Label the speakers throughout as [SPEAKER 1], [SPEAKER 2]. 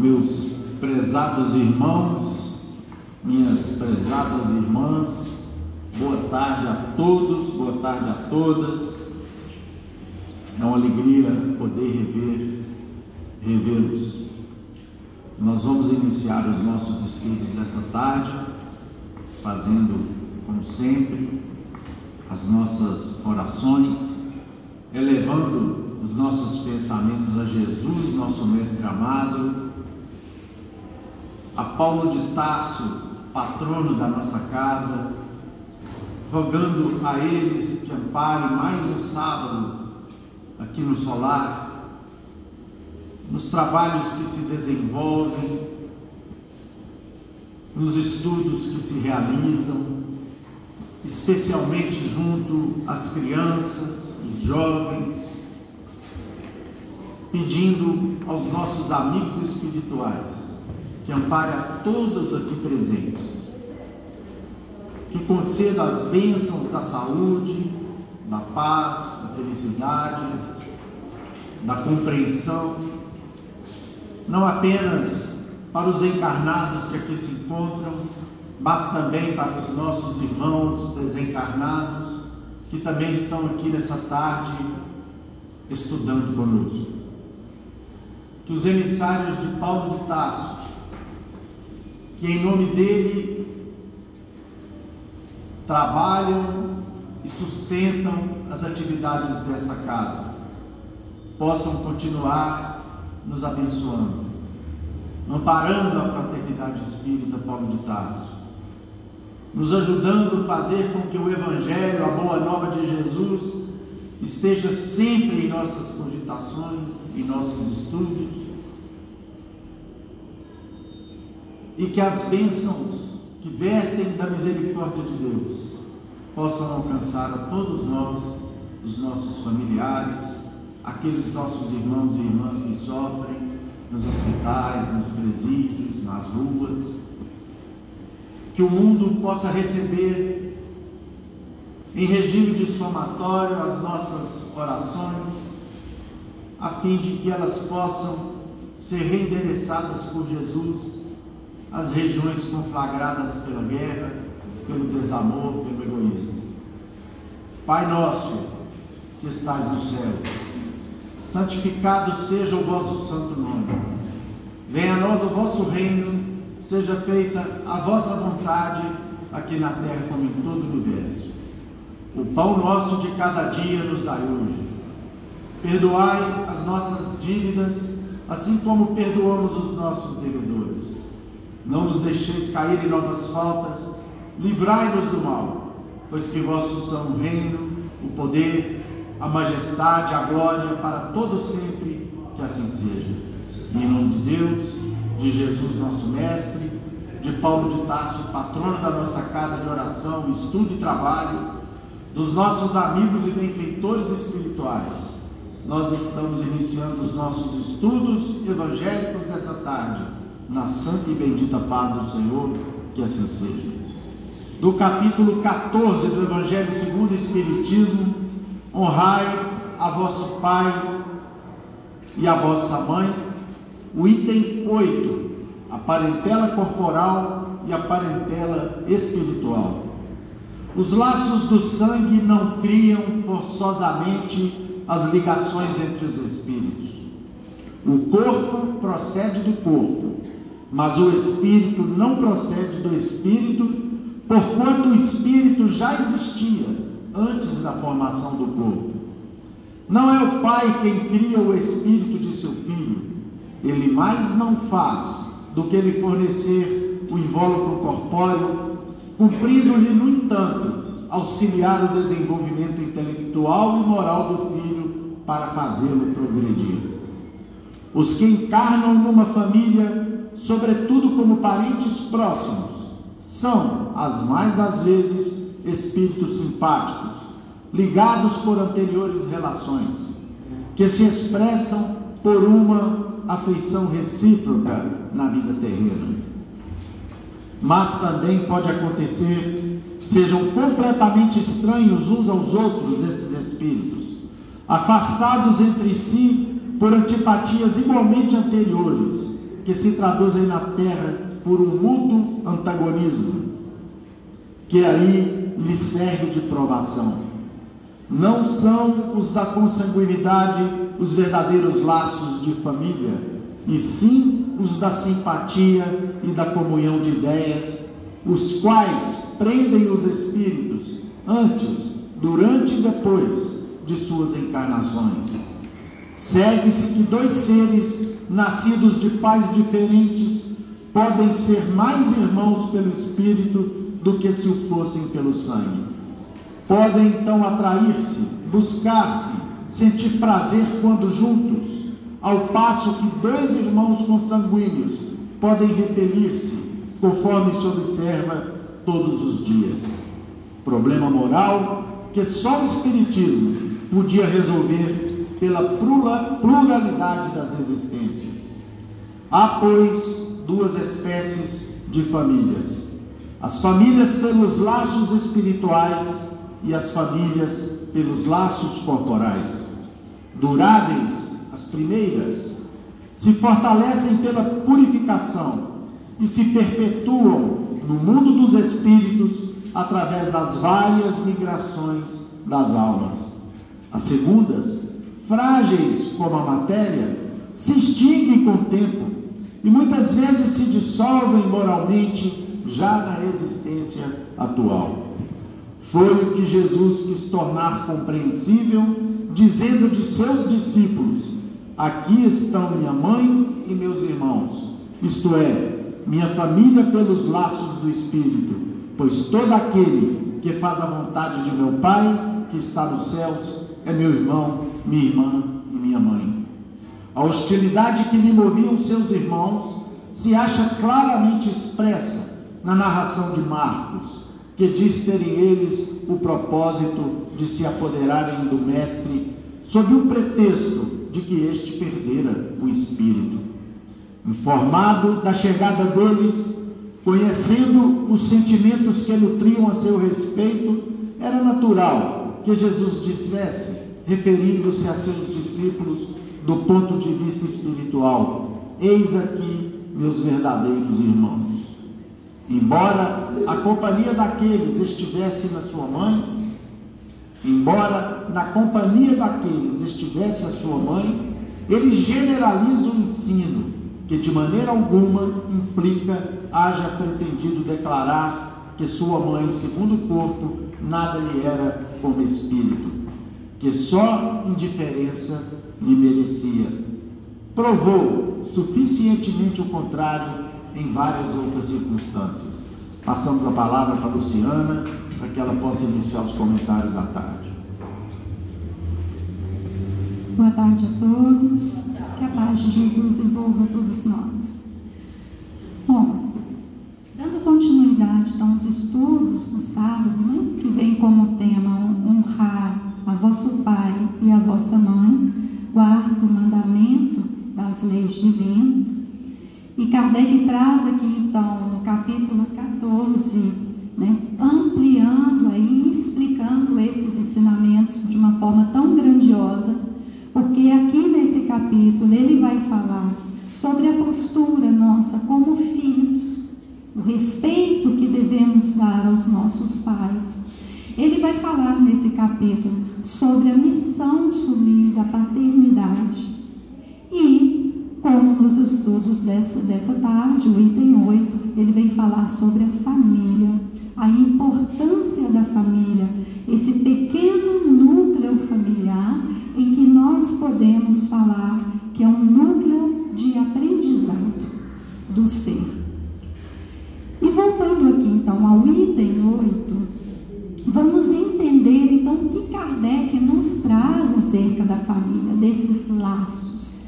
[SPEAKER 1] meus prezados irmãos, minhas prezadas irmãs, boa tarde a todos, boa tarde a todas. É uma alegria poder revê-los. Nós vamos iniciar os nossos estudos dessa tarde, fazendo, como sempre, as nossas orações, elevando os nossos pensamentos a Jesus, nosso Mestre amado, a Paulo de Tarso, patrono da nossa casa, rogando a eles que amparem mais um sábado aqui no solar, nos trabalhos que se desenvolvem, nos estudos que se realizam, especialmente junto às crianças, os jovens, pedindo aos nossos amigos espirituais que ampare a todos aqui presentes, que conceda as bênçãos da saúde, da paz, da felicidade, da compreensão, não apenas para os encarnados que aqui se encontram, mas também para os nossos irmãos desencarnados que também estão aqui nessa tarde estudando conosco. Que os emissários de Paulo de Tarso, que em nome dele trabalham e sustentam as atividades dessa casa, possam continuar nos abençoando, amparando a fraternidade espírita Paulo de Tarso, nos ajudando a fazer com que o Evangelho, a boa nova de Jesus, esteja sempre em nossas cogitações, em nossos estudos, e que as bênçãos que vertem da misericórdia de Deus possam alcançar a todos nós, os nossos familiares, aqueles nossos irmãos e irmãs que sofrem nos hospitais, nos presídios, nas ruas, que o mundo possa receber em regime de somatório as nossas orações, a fim de que elas possam ser reendereçadas por Jesus às regiões conflagradas pela guerra, pelo desamor, pelo egoísmo. Pai nosso, que estais nos céus, santificado seja o vosso santo nome. Venha a nós o vosso reino, seja feita a vossa vontade, aqui na terra como em todo o universo. O pão nosso de cada dia nos dai hoje. Perdoai as nossas dívidas, assim como perdoamos os nossos devedores. Não nos deixeis cair em novas faltas, livrai-nos do mal, pois que vossos são o reino, o poder, a majestade, a glória, para todo sempre, que assim seja. Em nome de Deus, de Jesus nosso Mestre, de Paulo de Tarso, patrono da nossa casa de oração, estudo e trabalho, dos nossos amigos e benfeitores espirituais, nós estamos iniciando os nossos estudos evangélicos dessa tarde, na santa e bendita paz do Senhor, que assim seja. Do capítulo 14 do Evangelho segundo o Espiritismo: honrai a vosso pai e a vossa mãe. O item 8, a parentela corporal e a parentela espiritual. Os laços do sangue não criam forçosamente as ligações entre os espíritos. O corpo procede do corpo, mas o espírito não procede do espírito, porquanto o espírito já existia antes da formação do corpo. Não é o pai quem cria o espírito de seu filho, ele mais não faz do que lhe fornecer o invólucro corpóreo, cumprindo-lhe, no entanto, auxiliar o desenvolvimento intelectual e moral do filho para fazê-lo progredir. Os que encarnam numa família, sobretudo como parentes próximos, são, as mais das vezes, espíritos simpáticos, ligados por anteriores relações, que se expressam por uma afeição recíproca na vida terrena. Mas também pode acontecer sejam completamente estranhos uns aos outros esses espíritos, afastados entre si por antipatias igualmente anteriores, que se traduzem na terra por um mútuo antagonismo, que aí lhe serve de provação. Não são os da consanguinidade os verdadeiros laços de família, e sim os da simpatia e da comunhão de ideias, os quais prendem os espíritos antes, durante e depois de suas encarnações. Segue-se que dois seres nascidos de pais diferentes podem ser mais irmãos pelo espírito do que se o fossem pelo sangue. Podem então atrair-se, buscar-se, sentir prazer quando juntos, ao passo que dois irmãos consanguíneos podem repelir-se, conforme se observa todos os dias. Problema moral que só o Espiritismo podia resolver pela pluralidade das existências. Há, pois, duas espécies de famílias: as famílias pelos laços espirituais e as famílias pelos laços corporais. Duráveis, as primeiras, se fortalecem pela purificação e se perpetuam no mundo dos espíritos através das várias migrações das almas. As segundas, frágeis como a matéria, se extinguem com o tempo e muitas vezes se dissolvem moralmente já na existência atual. Foi o que Jesus quis tornar compreensível, dizendo de seus discípulos: aqui estão minha mãe e meus irmãos, isto é, minha família pelos laços do Espírito, pois todo aquele que faz a vontade de meu Pai, que está nos céus, é meu irmão, minha irmã e minha mãe. A hostilidade que lhe moviam seus irmãos se acha claramente expressa na narração de Marcos, que diz terem eles o propósito de se apoderarem do Mestre, sob o pretexto de que este perdera o Espírito. Informado da chegada deles, conhecendo os sentimentos que nutriam a seu respeito, era natural que Jesus dissesse, referindo-se a seus discípulos do ponto de vista espiritual: eis aqui meus verdadeiros irmãos. Embora a companhia daqueles estivesse na sua mãe, ele generaliza o ensino, que de maneira alguma implica haja pretendido declarar que sua mãe, segundo o corpo, nada lhe era como espírito, que só indiferença lhe merecia. Provou suficientemente o contrário em várias outras circunstâncias. Passamos a palavra para a Luciana, para que ela possa iniciar os comentários da tarde.
[SPEAKER 2] Boa tarde a todos, que a paz de Jesus envolva todos nós. Bom, dando continuidade então aos estudos no sábado, né, que vem como tema honrar a vosso pai e a vossa mãe, quarto mandamento das leis divinas. E Kardec traz aqui então no capítulo 14, né, ampliando aí, explicando esses ensinamentos de uma forma tão grandiosa, porque aqui nesse capítulo ele vai falar sobre a postura nossa como filhos, o respeito que devemos dar aos nossos pais. Ele vai falar nesse capítulo sobre a missão sublime da paternidade. E, como nos estudos dessa tarde, o item 8, ele vem falar sobre a família, a importância da família, esse pequeno núcleo familiar em que nós podemos falar que é um núcleo de aprendizado do ser. E voltando aqui então ao item 8, vamos entender então o que Kardec nos traz acerca da família, desses laços.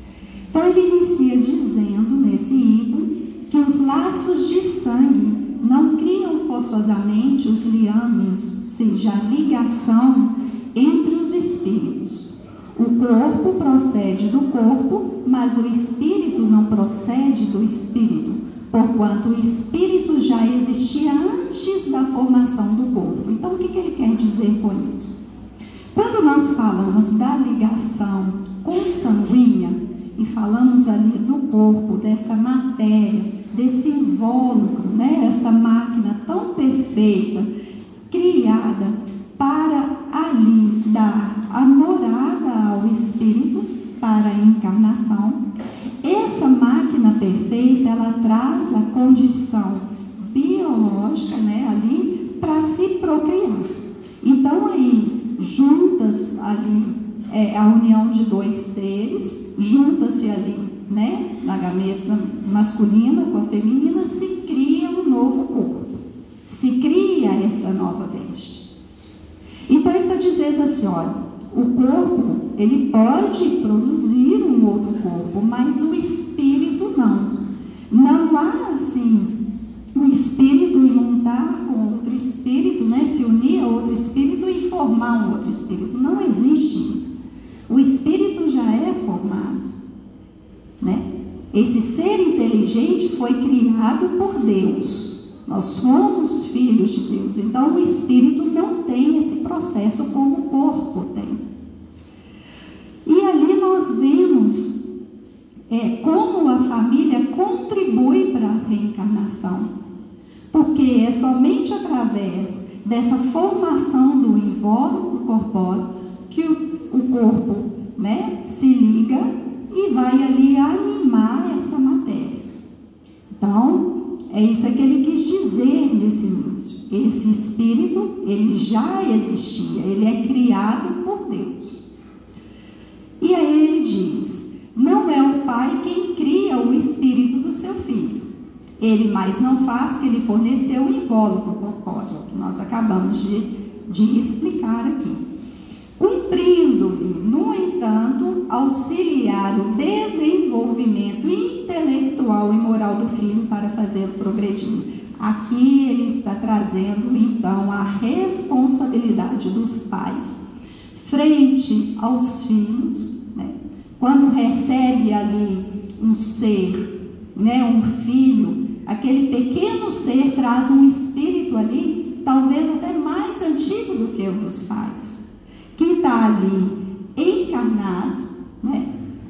[SPEAKER 2] Então ele inicia dizendo nesse item que os laços de sangue não criam forçosamente os liames, ou seja, a ligação entre os espíritos. O corpo procede do corpo, mas o espírito não procede do espírito, porquanto o espírito já existia antes da formação do corpo. Então, o que ele quer dizer com isso? Quando nós falamos da ligação consanguínea e falamos ali do corpo, dessa matéria, desse invólucro, né? Essa máquina tão perfeita, criada para ali dar a morada ao Espírito para a encarnação. Essa máquina perfeita, ela traz a condição biológica, né, ali para se procriar. Então aí, juntas ali, a união de dois seres, junta-se ali, né, na gameta masculina com a feminina, se cria um novo corpo, se cria essa nova veste. Então ele está dizendo assim, olha, o corpo, ele pode produzir um outro corpo, mas o espírito não. Não há assim, um espírito juntar com outro espírito, né, se unir a outro espírito e formar um outro espírito. Não existe isso. O espírito já é formado, né? Esse ser inteligente foi criado por Deus. Nós somos filhos de Deus. Então o espírito não tem esse processo como o corpo tem. E ali nós vemos como a família contribui para a reencarnação. Porque é somente através dessa formação do invólucro corpóreo que o corpo, né, se liga e vai ali animar essa matéria. Então, é isso que ele quis dizer nesse início. Esse espírito, ele já existia, ele é criado por Deus. E aí ele diz, não é o pai quem cria o espírito do seu filho. Ele mais não faz que ele forneceu o invólucro corpóreo, que nós acabamos de explicar aqui. Cumprindo-lhe, no entanto, auxiliar o desenvolvimento intelectual e moral do filho para fazê-lo progredir. Aqui ele está trazendo, então, a responsabilidade dos pais frente aos filhos, né? Quando recebe ali um ser, né, um filho, aquele pequeno ser traz um espírito ali, talvez até mais antigo do que o dos pais, que está ali encarnado, né,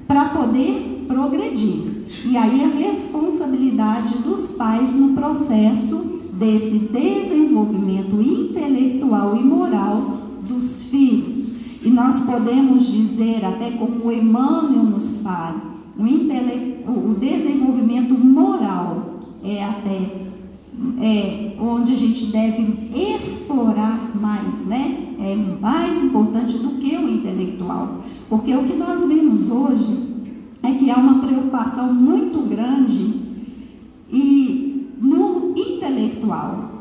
[SPEAKER 2] para poder progredir. E aí a responsabilidade dos pais no processo desse desenvolvimento intelectual e moral dos filhos. E nós podemos dizer, até como Emmanuel nos fala, o desenvolvimento moral é onde a gente deve explorar mais, né? É mais importante do que o intelectual. Porque o que nós vemos hoje é que há uma preocupação muito grande no intelectual.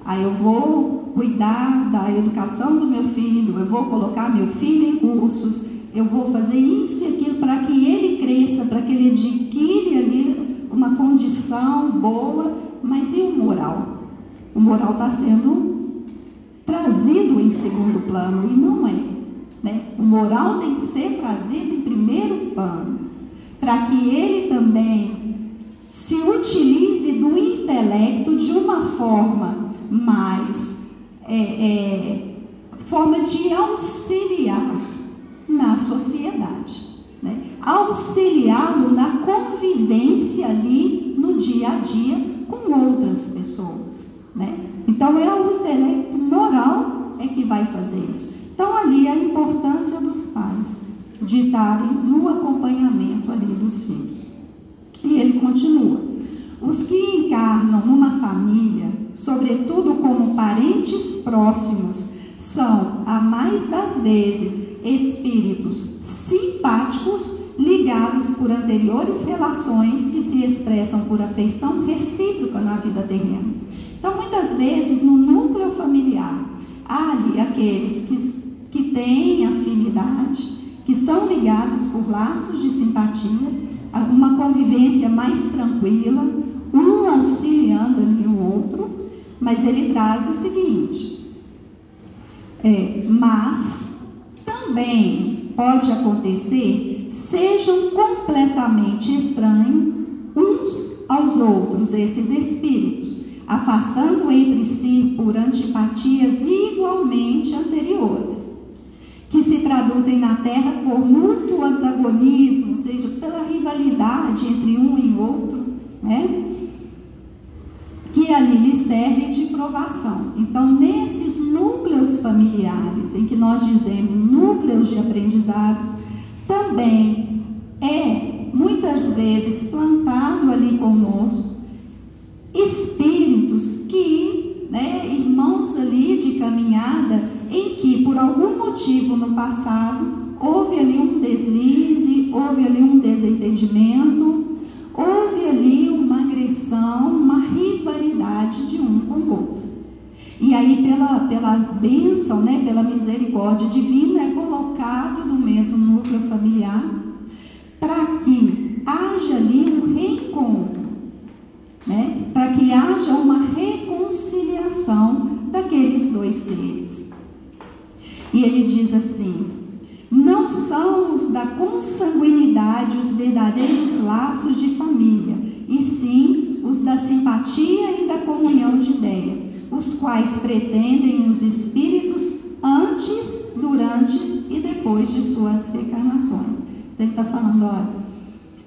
[SPEAKER 2] Aí eu vou cuidar da educação do meu filho, eu vou colocar meu filho em cursos, eu vou fazer isso e aquilo para que ele cresça, para que ele adquire ali uma condição boa, mas e o moral? O moral está sendo trazido em segundo plano e não é, né? O moral tem que ser trazido em primeiro plano, para que ele também se utilize do intelecto de uma forma mais forma de auxiliar na sociedade, né? Auxiliá-lo na convivência ali no dia a dia com outras pessoas, né? Então é o intelecto moral que vai fazer isso. Então ali a importância dos pais de estarem no acompanhamento ali dos filhos. E ele continua: os que encarnam numa família, sobretudo como parentes próximos, são, a mais das vezes, espíritos simpáticos ligados por anteriores relações que se expressam por afeição recíproca na vida terrena. Então, muitas vezes, no núcleo familiar, há ali aqueles que têm afinidade, que são ligados por laços de simpatia, uma convivência mais tranquila, um auxiliando ali o outro, mas ele traz o seguinte, mas também pode acontecer, sejam completamente estranhos uns aos outros, esses espíritos, afastando entre si por antipatias igualmente anteriores, que se traduzem na terra por mútuo antagonismo, ou seja, pela rivalidade entre um e outro, né? Que ali lhe serve de provação. Então, nesses núcleos familiares, em que nós dizemos núcleos de aprendizados, também é muitas vezes plantado ali conosco espíritos que, né, irmãos ali de caminhada, em que por algum motivo no passado houve ali um deslize, houve ali um desentendimento, houve ali uma agressão, uma rivalidade de um com o outro. E aí pela bênção, né, pela misericórdia divina, é colocado no mesmo núcleo familiar, para que haja ali um reencontro, né, para que haja uma reconciliação daqueles dois seres. E ele diz assim: não são os da consanguinidade os verdadeiros laços de família, e sim os da simpatia e da comunhão de ideia, os quais pretendem os espíritos antes, durante e depois de suas reencarnações. Então ele está falando, olha,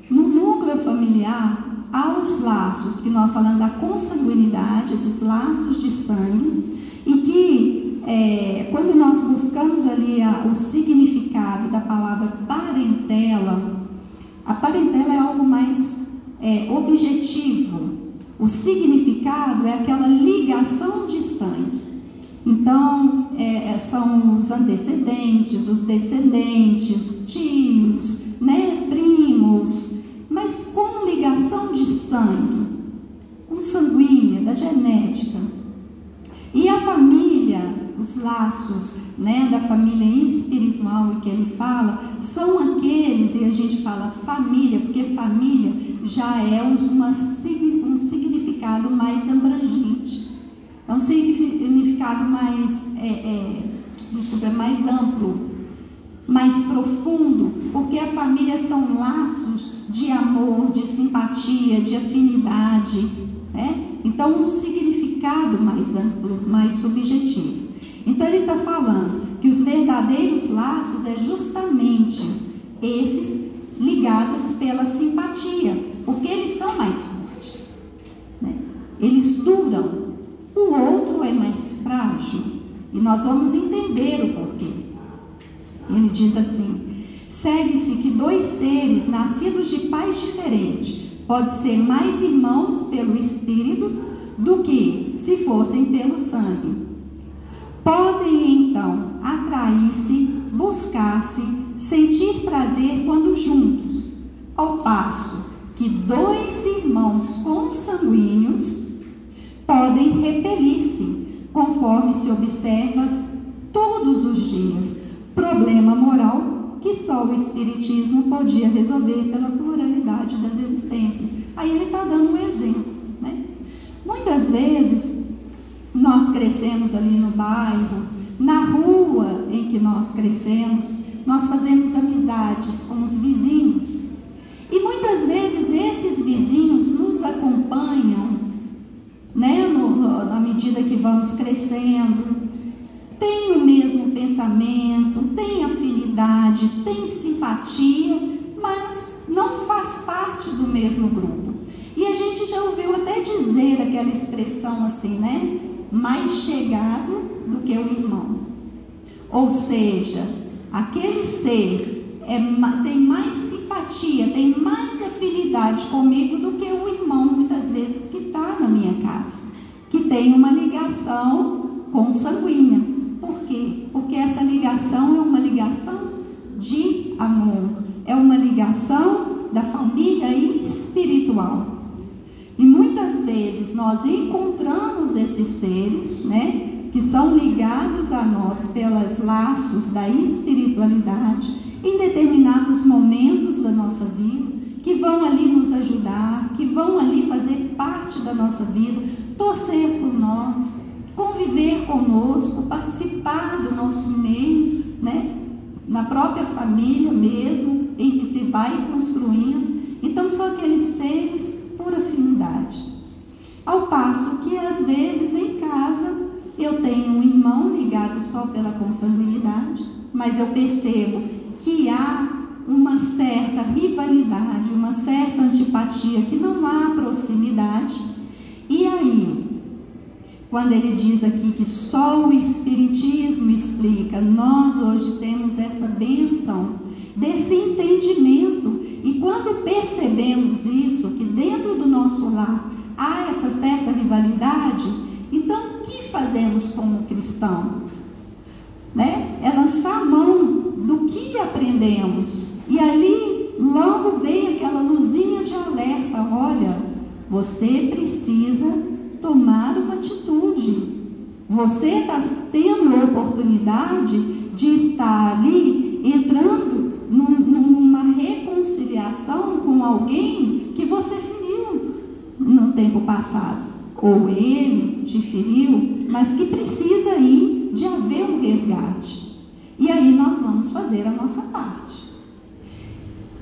[SPEAKER 2] no núcleo familiar há os laços, que nós falamos da consanguinidade, esses laços de sangue, e que quando nós buscamos ali o significado da palavra parentela, a parentela é algo mais objetivo. O significado é aquela ligação de sangue. Então, são os antecedentes, os descendentes, tios, né, primos, mas com ligação de sangue, consanguínea, da genética. E a família, os laços, né, da família espiritual que ele fala, são aqueles, e a gente fala família, porque família já é um significado mais abrangente, é um significado mais, mais amplo, mais profundo, porque a família são laços de amor, de simpatia, de afinidade, né? Então um significado mais amplo, mais subjetivo. Então ele está falando que os verdadeiros laços é justamente esses ligados pela simpatia, porque eles são mais fortes, né? Eles duram. O outro é mais frágil, e nós vamos entender o porquê. Ele diz assim: segue-se que dois seres nascidos de pais diferentes podem ser mais irmãos pelo espírito do que se fossem pelo sangue. Podem então atrair-se, buscar-se, sentir prazer quando juntos, ao passo que dois irmãos consanguíneos podem repelir-se, conforme se observa todos os dias, problema moral que só o Espiritismo podia resolver pela pluralidade das existências. Aí ele está dando um exemplo, né? Muitas vezes nós crescemos ali no bairro, na rua em que nós crescemos, nós fazemos amizades com os vizinhos, e muitas vezes esses vizinhos nos acompanham, né, na medida que vamos crescendo, tem o mesmo pensamento, tem afinidade, tem simpatia, mas não faz parte do mesmo grupo. E a gente já ouviu até dizer aquela expressão assim, né? Mais chegado do que o irmão. Ou seja, aquele ser tem mais simpatia, tem mais afinidade comigo do que o irmão, muitas vezes, que está na minha casa, que tem uma ligação consanguínea. Por quê? Porque essa ligação é uma ligação de amor, é uma ligação da família espiritual. E muitas vezes nós encontramos esses seres, né, que são ligados a nós pelos laços da espiritualidade em determinados momentos da nossa vida, que vão ali nos ajudar, que vão ali fazer parte da nossa vida, torcer por nós, conviver conosco, participar do nosso meio, né, na própria família mesmo, em que se vai construindo. Então são aqueles seres por afinidade. Ao passo que às vezes em casa eu tenho um irmão ligado só pela consanguinidade, mas eu percebo que há uma certa rivalidade, uma certa antipatia, que não há proximidade. E aí, quando ele diz aqui que só o Espiritismo explica, nós hoje temos essa bênção desse entendimento. E quando percebemos isso, que dentro do nosso lar há essa certa rivalidade, então o que fazemos como cristãos? É lançar a mão do que aprendemos. E ali logo vem aquela luzinha de alerta: olha, você precisa tomar uma atitude. Você está tendo a oportunidade de estar ali entrando numa reconciliação com alguém que você feriu no tempo passado, ou ele te feriu, mas que precisa aí de haver um resgate. E aí nós vamos fazer a nossa parte.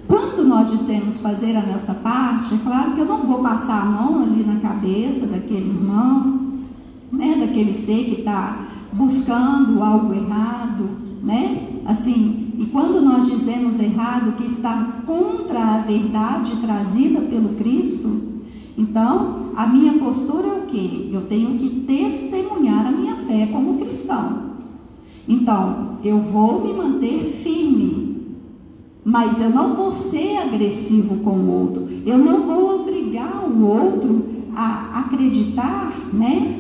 [SPEAKER 2] Quando nós dissemos fazer a nossa parte, é claro que eu não vou passar a mão ali na cabeça daquele irmão, daquele ser que está buscando algo errado, assim. E quando nós dizemos errado, que está contra a verdade trazida pelo Cristo, então a minha postura é o quê? Eu tenho que testemunhar a minha fé como cristão. Então, eu vou me manter firme, mas eu não vou ser agressivo com o outro. Eu não vou obrigar o outro a acreditar,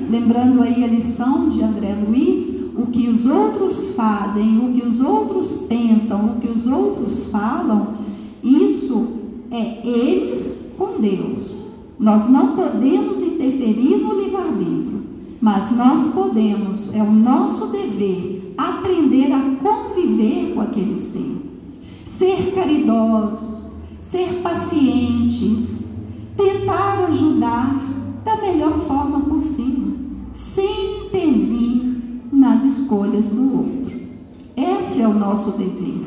[SPEAKER 2] lembrando aí a lição de André Luiz, o que os outros fazem, o que os outros pensam, o que os outros falam, isso é eles com Deus. Nós não podemos interferir no livre-arbítrio, mas nós podemos, é o nosso dever, aprender a conviver com aquele ser. Ser caridosos, ser pacientes, tentar ajudar da melhor forma possível, sem intervir nas escolhas do outro. Esse é o nosso dever,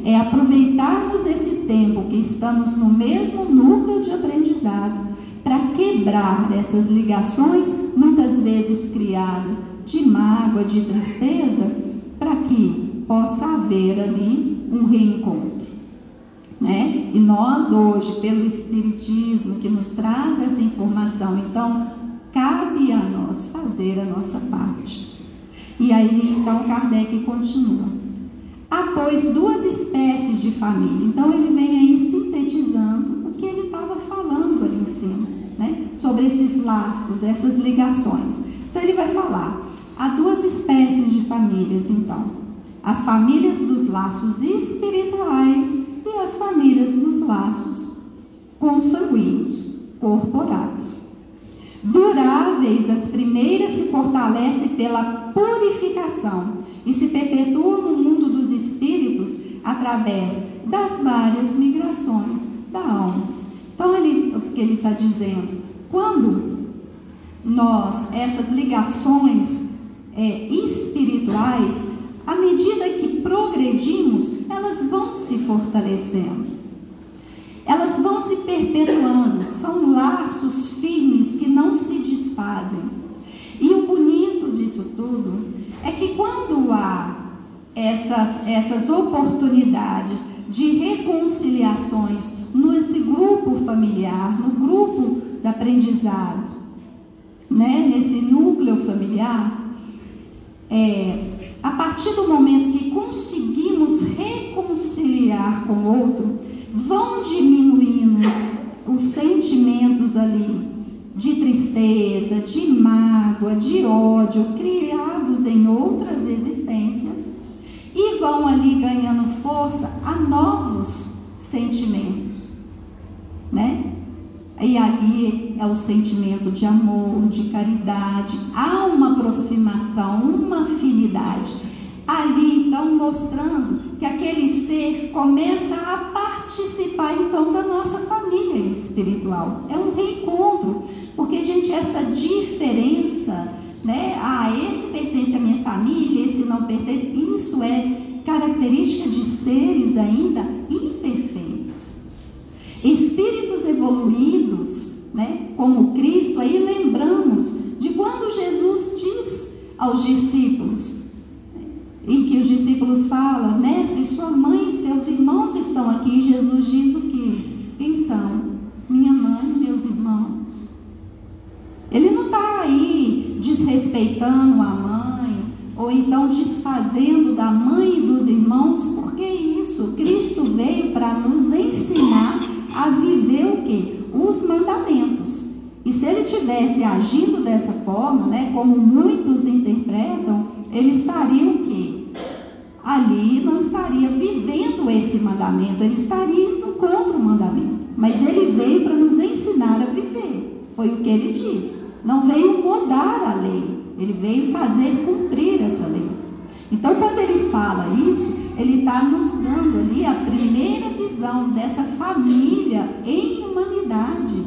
[SPEAKER 2] É aproveitarmos esse tempo que estamos no mesmo núcleo de aprendizado para quebrar essas ligações, muitas vezes criadas de mágoa, de tristeza, para que possa haver ali um reencontro, E nós hoje, pelo Espiritismo que nos traz essa informação, então cabe a nós fazer a nossa parte. E aí então Kardec continua: há, pois, duas espécies de família. Então ele vem aí sintetizando o que ele estava falando ali em cima, sobre esses laços, essas ligações. Então ele vai falar: há duas espécies de famílias, então: as famílias dos laços espirituais e as famílias dos laços consanguíneos, corporais. Duráveis, as primeiras se fortalecem pela purificação e se perpetuam no mundo dos espíritos através das várias migrações da alma. Então, o que ele está dizendo? Quando nós, essas ligações espirituais, à medida que progredimos, elas vão se fortalecendo, elas vão se perpetuando, são laços firmes que não se desfazem. E o bonito disso tudo é que quando há essas oportunidades de reconciliações nesse grupo familiar, no grupo de aprendizado, nesse núcleo familiar, a partir do momento que conseguimos reconciliar com o outro, vão diminuindo os sentimentos ali de tristeza, de mágoa, de ódio, criados em outras existências, e vão ali ganhando força a novos sentimentos, E ali é o sentimento de amor, de caridade, há uma aproximação, uma afinidade. Ali, então, mostrando que aquele ser começa a participar, então, da nossa família espiritual. É um reencontro, porque, gente, essa diferença, esse pertence à minha família, esse não pertence, isso é característica de seres ainda imperfeitos. Espíritos evoluídos, como Cristo, aí lembramos de quando Jesus diz aos discípulos, em que os discípulos falam: mestre, sua mãe e seus irmãos estão aqui. Jesus diz o quê? Quem são? Minha mãe e meus irmãos. Ele não está aí desrespeitando a mãe, ou então desfazendo da mãe e dos irmãos. Por que isso? Cristo veio para nos ensinar a viver o quê? Os mandamentos. E se ele estivesse agindo dessa forma, né, como muitos interpretam, ele estaria o quê? Ali não estaria vivendo esse mandamento, ele estaria indo contra o mandamento. Mas ele veio para nos ensinar a viver. Foi o que ele diz. Não veio mudar a lei, ele veio fazer cumprir essa lei. Então, quando ele fala isso, ele está nos dando ali a primeira visão dessa família em humanidade,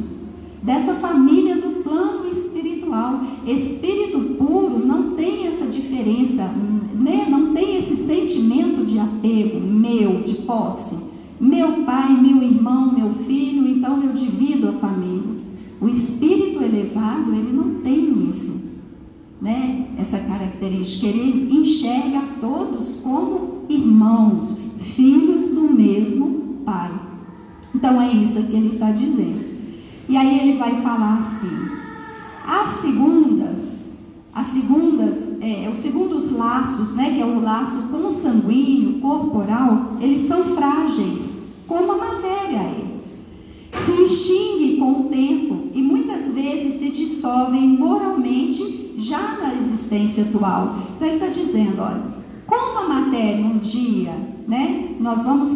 [SPEAKER 2] dessa família do plano espiritual. Espírito puro não tem essa diferença, né? Não tem esse sentimento de apego, meu, de posse. Meu pai, meu irmão, meu filho, então eu divido a família. O espírito elevado, ele não tem isso, né? Essa característica. Ele enxerga a todos como irmãos, filhos do mesmo pai. Então é isso que ele está dizendo. E aí ele vai falar assim: os segundos laços, né, que é o laço consanguíneo, corporal, eles são frágeis, como a matéria é. Se extingue com o tempo e muitas vezes se dissolvem moralmente já na existência atual. Então ele está dizendo, olha, como a matéria um dia, né, nós vamos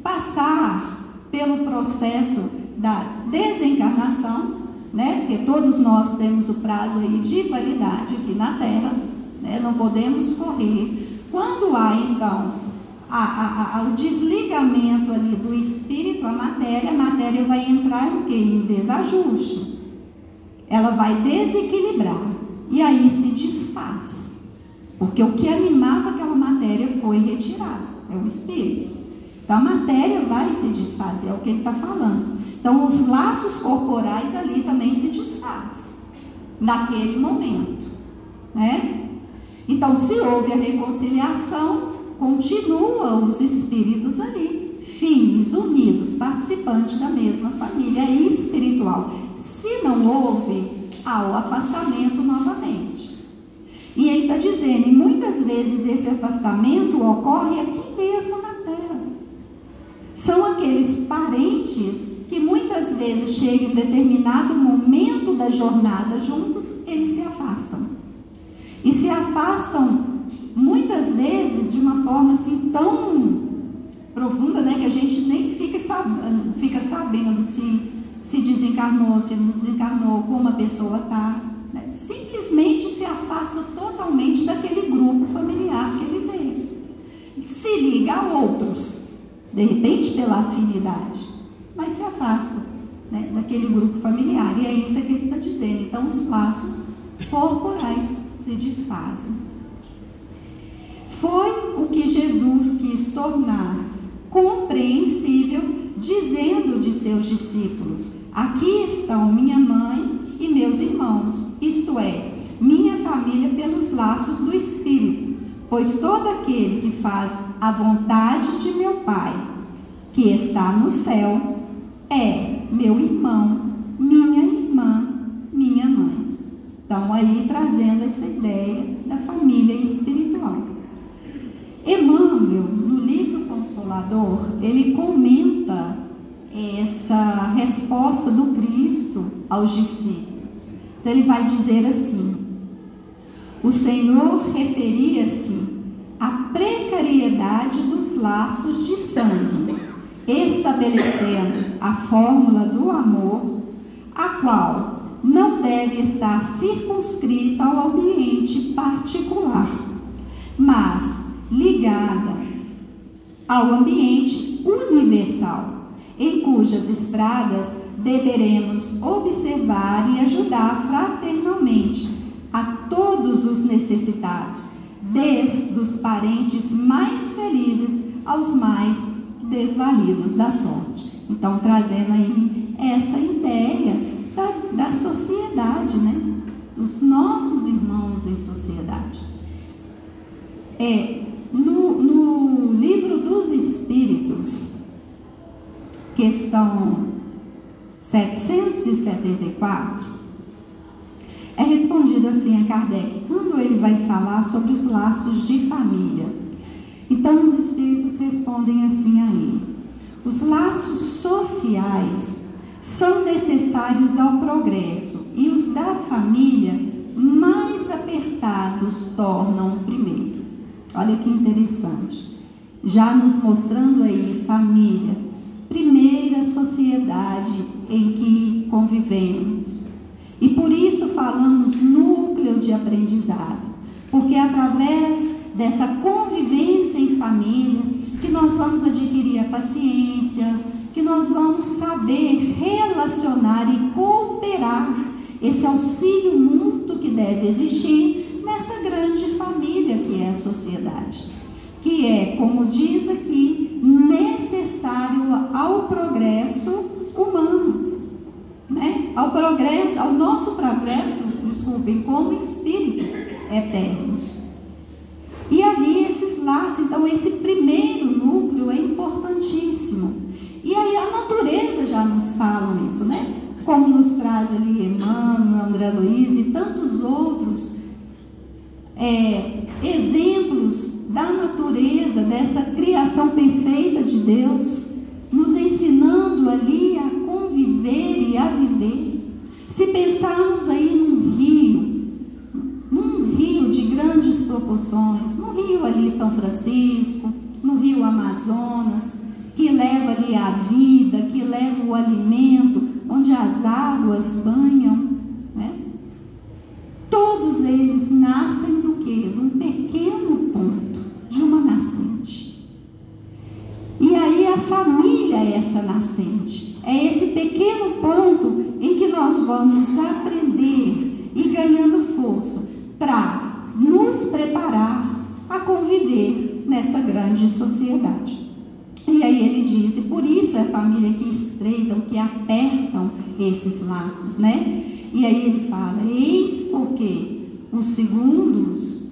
[SPEAKER 2] passar pelo processo da desencarnação, né, porque todos nós temos o prazo aí de validade aqui na Terra, né, não podemos correr. Quando há então o desligamento ali do espírito, a matéria vai entrar em quê? Em desajuste. Ela vai desequilibrar e aí se desfaz, porque o que animava aquela matéria foi retirado, é o espírito. Então a matéria vai se desfazer, é o que ele está falando. Então os laços corporais ali também se desfazem naquele momento, né? Então se houve a reconciliação, continuam os espíritos ali, firmes, unidos, participantes da mesma família espiritual. Se não houve, há o afastamento novamente. E ele está dizendo, e muitas vezes esse afastamento ocorre aqui mesmo na Terra. São aqueles parentes que muitas vezes chegam em determinado momento da jornada juntos, eles se afastam. E se afastam muitas vezes de uma forma assim tão profunda, né, que a gente nem fica sabendo se desencarnou, se não desencarnou, como a pessoa está, né? Simplesmente se afasta totalmente daquele grupo familiar que ele veio. Se liga a outros, de repente pela afinidade, mas se afasta, né, daquele grupo familiar. E é isso que ele está dizendo. Então os laços corporais se desfazem. Foi o que Jesus quis tornar compreensível, dizendo de seus discípulos: aqui estão minha mãe e meus irmãos, isto é, minha família pelos laços do Espírito, pois todo aquele que faz a vontade de meu Pai, que está no céu, é meu irmão, minha irmã, minha mãe. Então aí trazendo essa ideia da família espiritual. Emmanuel, no livro Consolador, ele comenta essa resposta do Cristo aos discípulos. Então ele vai dizer assim: o Senhor referia-se à precariedade dos laços de sangue, estabelecendo a fórmula do amor, a qual não deve estar circunscrita ao ambiente particular, mas ligada ao ambiente universal, em cujas estradas deveremos observar e ajudar fraternalmente a todos os necessitados, desde os parentes mais felizes aos mais desvalidos da sorte. Então, trazendo aí essa ideia da sociedade, né? Dos nossos irmãos em sociedade. No Livro dos Espíritos, questão 774, é respondido assim a Kardec, quando ele vai falar sobre os laços de família. Então os Espíritos respondem assim a ele: os laços sociais são necessários ao progresso e os da família mais apertados tornam primeiro. Olha que interessante, já nos mostrando aí família, primeira sociedade em que convivemos. E por isso falamos núcleo de aprendizado, porque através dessa convivência em família que nós vamos adquirir a paciência, que nós vamos saber relacionar e cooperar, esse auxílio mútuo que deve existir nessa grande família que é a sociedade, que é, como diz aqui, necessário ao progresso humano, né? Ao nosso progresso, desculpem, como espíritos eternos. E ali esses laços, então esse primeiro núcleo é importantíssimo. E aí a natureza já nos fala isso, né? Como nos traz ali Emmanuel, André Luiz e tantos outros exemplos da natureza, dessa criação perfeita de Deus, nos ensinando ali a conviver e a viver. Se pensarmos aí num rio de grandes proporções, no rio ali São Francisco, no rio Amazonas, que leva ali a vida, que leva o alimento, onde as águas banham, né? Todos eles nascem do quê? De um pequeno ponto, de uma nascente. E aí a família é essa nascente, é esse pequeno ponto em que nós vamos aprender e ganhando força para nos preparar a conviver nessa grande sociedade. E aí ele diz, e por isso é a família que estreitam, que apertam esses laços, né? E aí ele fala, eis porque os segundos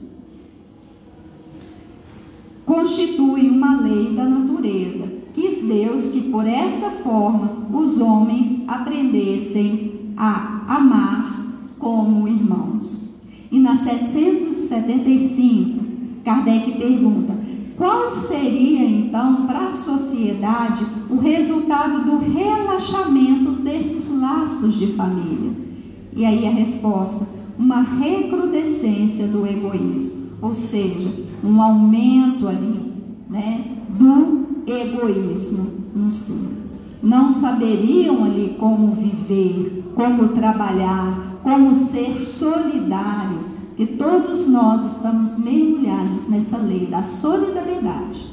[SPEAKER 2] constituem uma lei da natureza. Quis Deus que por essa forma os homens aprendessem a amar como irmãos. E na 775, Kardec pergunta, qual seria então para a sociedade o resultado do relaxamento desses laços de família? E aí a resposta, uma recrudescência do egoísmo, ou seja, um aumento ali, né, do egoísmo no ser. Não saberiam ali como viver, como trabalhar, como ser solidários, e todos nós estamos mergulhados nessa lei da solidariedade.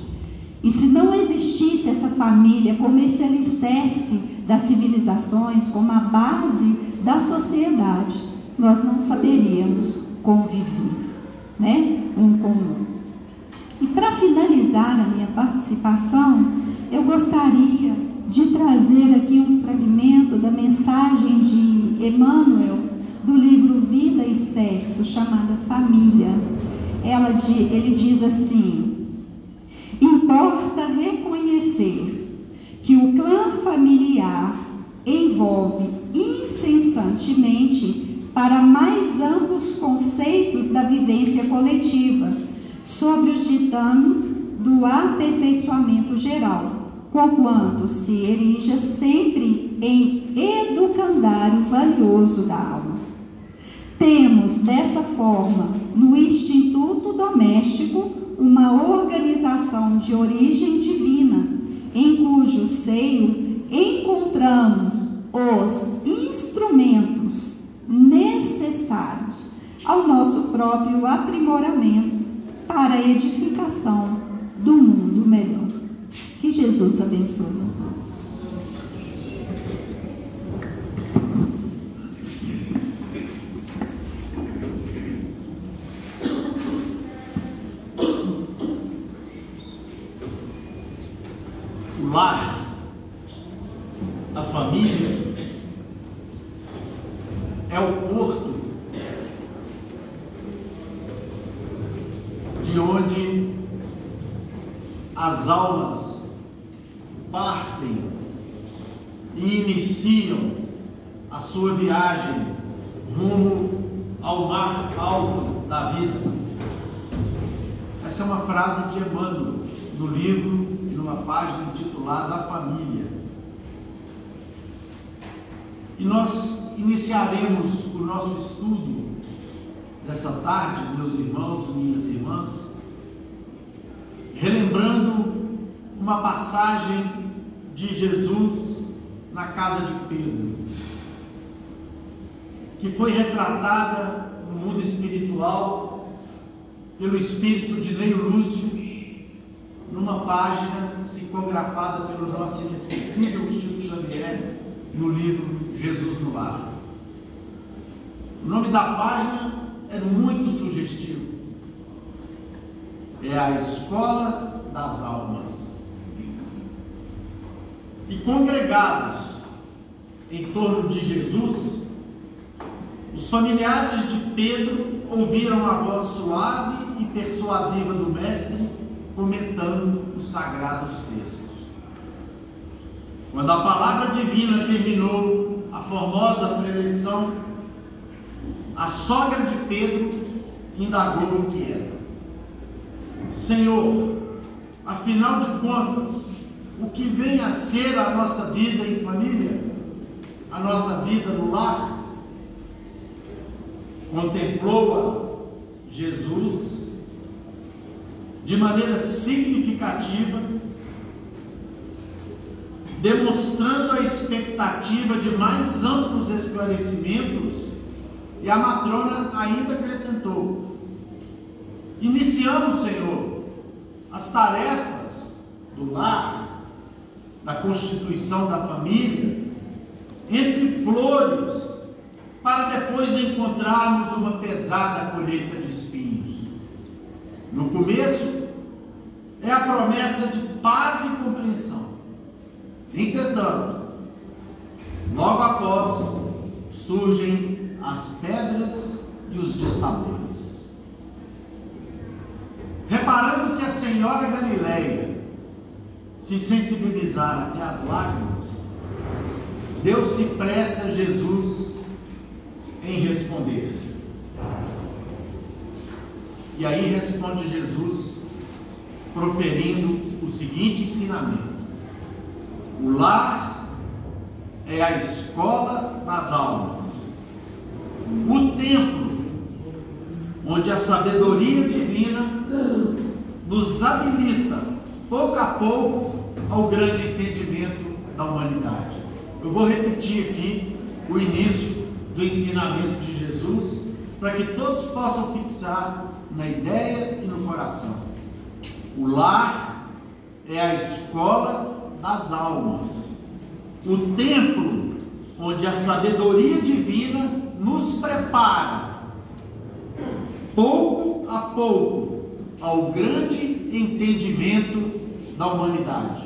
[SPEAKER 2] E se não existisse essa família como esse alicerce das civilizações, como a base da sociedade, nós não saberíamos conviver, né, um com o outro. E para finalizar a minha participação, eu gostaria de trazer aqui um fragmento da mensagem de Emmanuel, do livro Vida e Sexo, chamada Família. Ele diz assim, importa reconhecer que o clã familiar envolve incessantemente para mais amplos conceitos da vivência coletiva, sobre os ditames do aperfeiçoamento geral, conquanto se erija sempre em educandário valioso da alma. Temos, dessa forma, no Instituto Doméstico, uma organização de origem divina, em cujo seio encontramos os instrumentos necessários ao nosso próprio aprimoramento para a edificação do mundo melhor. Que Jesus abençoe a todos.
[SPEAKER 1] O lar, a família, é o porto de onde as almas partem e iniciam a sua viagem rumo ao mar alto da vida. Essa é uma frase de Emmanuel, no livro, numa página intitulada A Família. E nós iniciaremos o nosso estudo dessa tarde, meus irmãos e minhas irmãs, relembrando uma passagem de Jesus na casa de Pedro, que foi retratada no mundo espiritual pelo espírito de Neio Lúcio, numa página psicografada pelo nosso inesquecível Chico Xavier, no livro Jesus no Lar. O nome da página é muito sugestivo. É a Escola das Almas. E congregados em torno de Jesus, os familiares de Pedro ouviram a voz suave e persuasiva do Mestre comentando os sagrados textos. Quando a palavra divina terminou a formosa preleção, a sogra de Pedro indagou inquieta: Senhor, afinal de contas, o que vem a ser a nossa vida em família? A nossa vida no lar? Contemplou-a Jesus de maneira significativa, demonstrando a expectativa de mais amplos esclarecimentos, e a matrona ainda acrescentou: iniciamos, Senhor, as tarefas do lar, da constituição da família, entre flores, para depois encontrarmos uma pesada colheita de espinhos. No começo, é a promessa de paz e compreensão. Entretanto, logo após, surgem as pedras e os dissabores. Reparando que a senhora Galileia se sensibilizara até as lágrimas, Deus se pressa a Jesus em responder. E aí responde Jesus, proferindo o seguinte ensinamento: o lar é a escola das almas, o templo onde a sabedoria divina nos habilita, pouco a pouco, ao grande entendimento da humanidade. Eu vou repetir aqui o início do ensinamento de Jesus, para que todos possam fixar na ideia e no coração. O lar é a escola das almas, o templo onde a sabedoria divina nos prepara, pouco a pouco, ao grande entendimento da humanidade.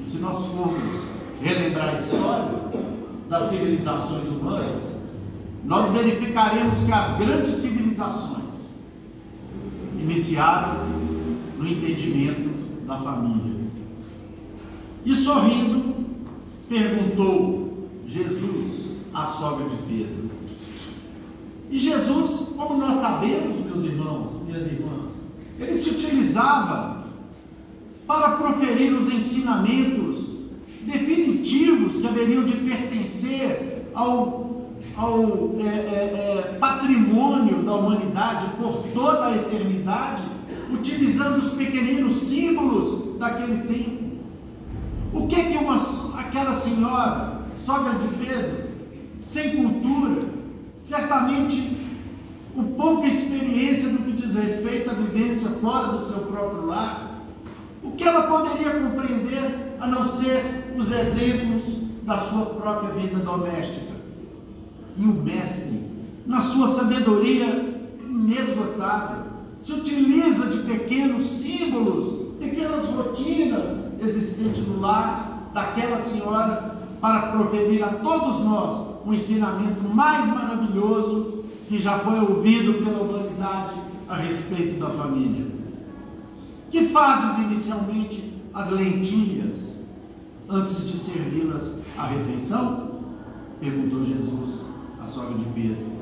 [SPEAKER 1] E se nós formos relembrar a história das civilizações humanas, nós verificaremos que as grandes civilizações iniciaram no entendimento da família. E sorrindo, perguntou Jesus à sogra de Pedro. E Jesus, como nós sabemos, meus irmãos, minhas irmãs, ele se utilizava para proferir os ensinamentos definitivos que haveriam de pertencer ao patrimônio da humanidade por toda a eternidade, utilizando os pequeninos símbolos daquele tempo. O que aquela senhora, sogra de Pedro, sem cultura, certamente com pouca experiência no que diz respeito à vivência fora do seu próprio lar, o que ela poderia compreender a não ser os exemplos da sua própria vida doméstica? E o Mestre, na sua sabedoria inesgotável, se utiliza de pequenos símbolos, pequenas rotinas existentes no lar daquela senhora, para proferir a todos nós um ensinamento mais maravilhoso que já foi ouvido pela humanidade a respeito da família. que fazes inicialmente as lentilhas antes de servi-las à refeição? Perguntou Jesus à sogra de Pedro.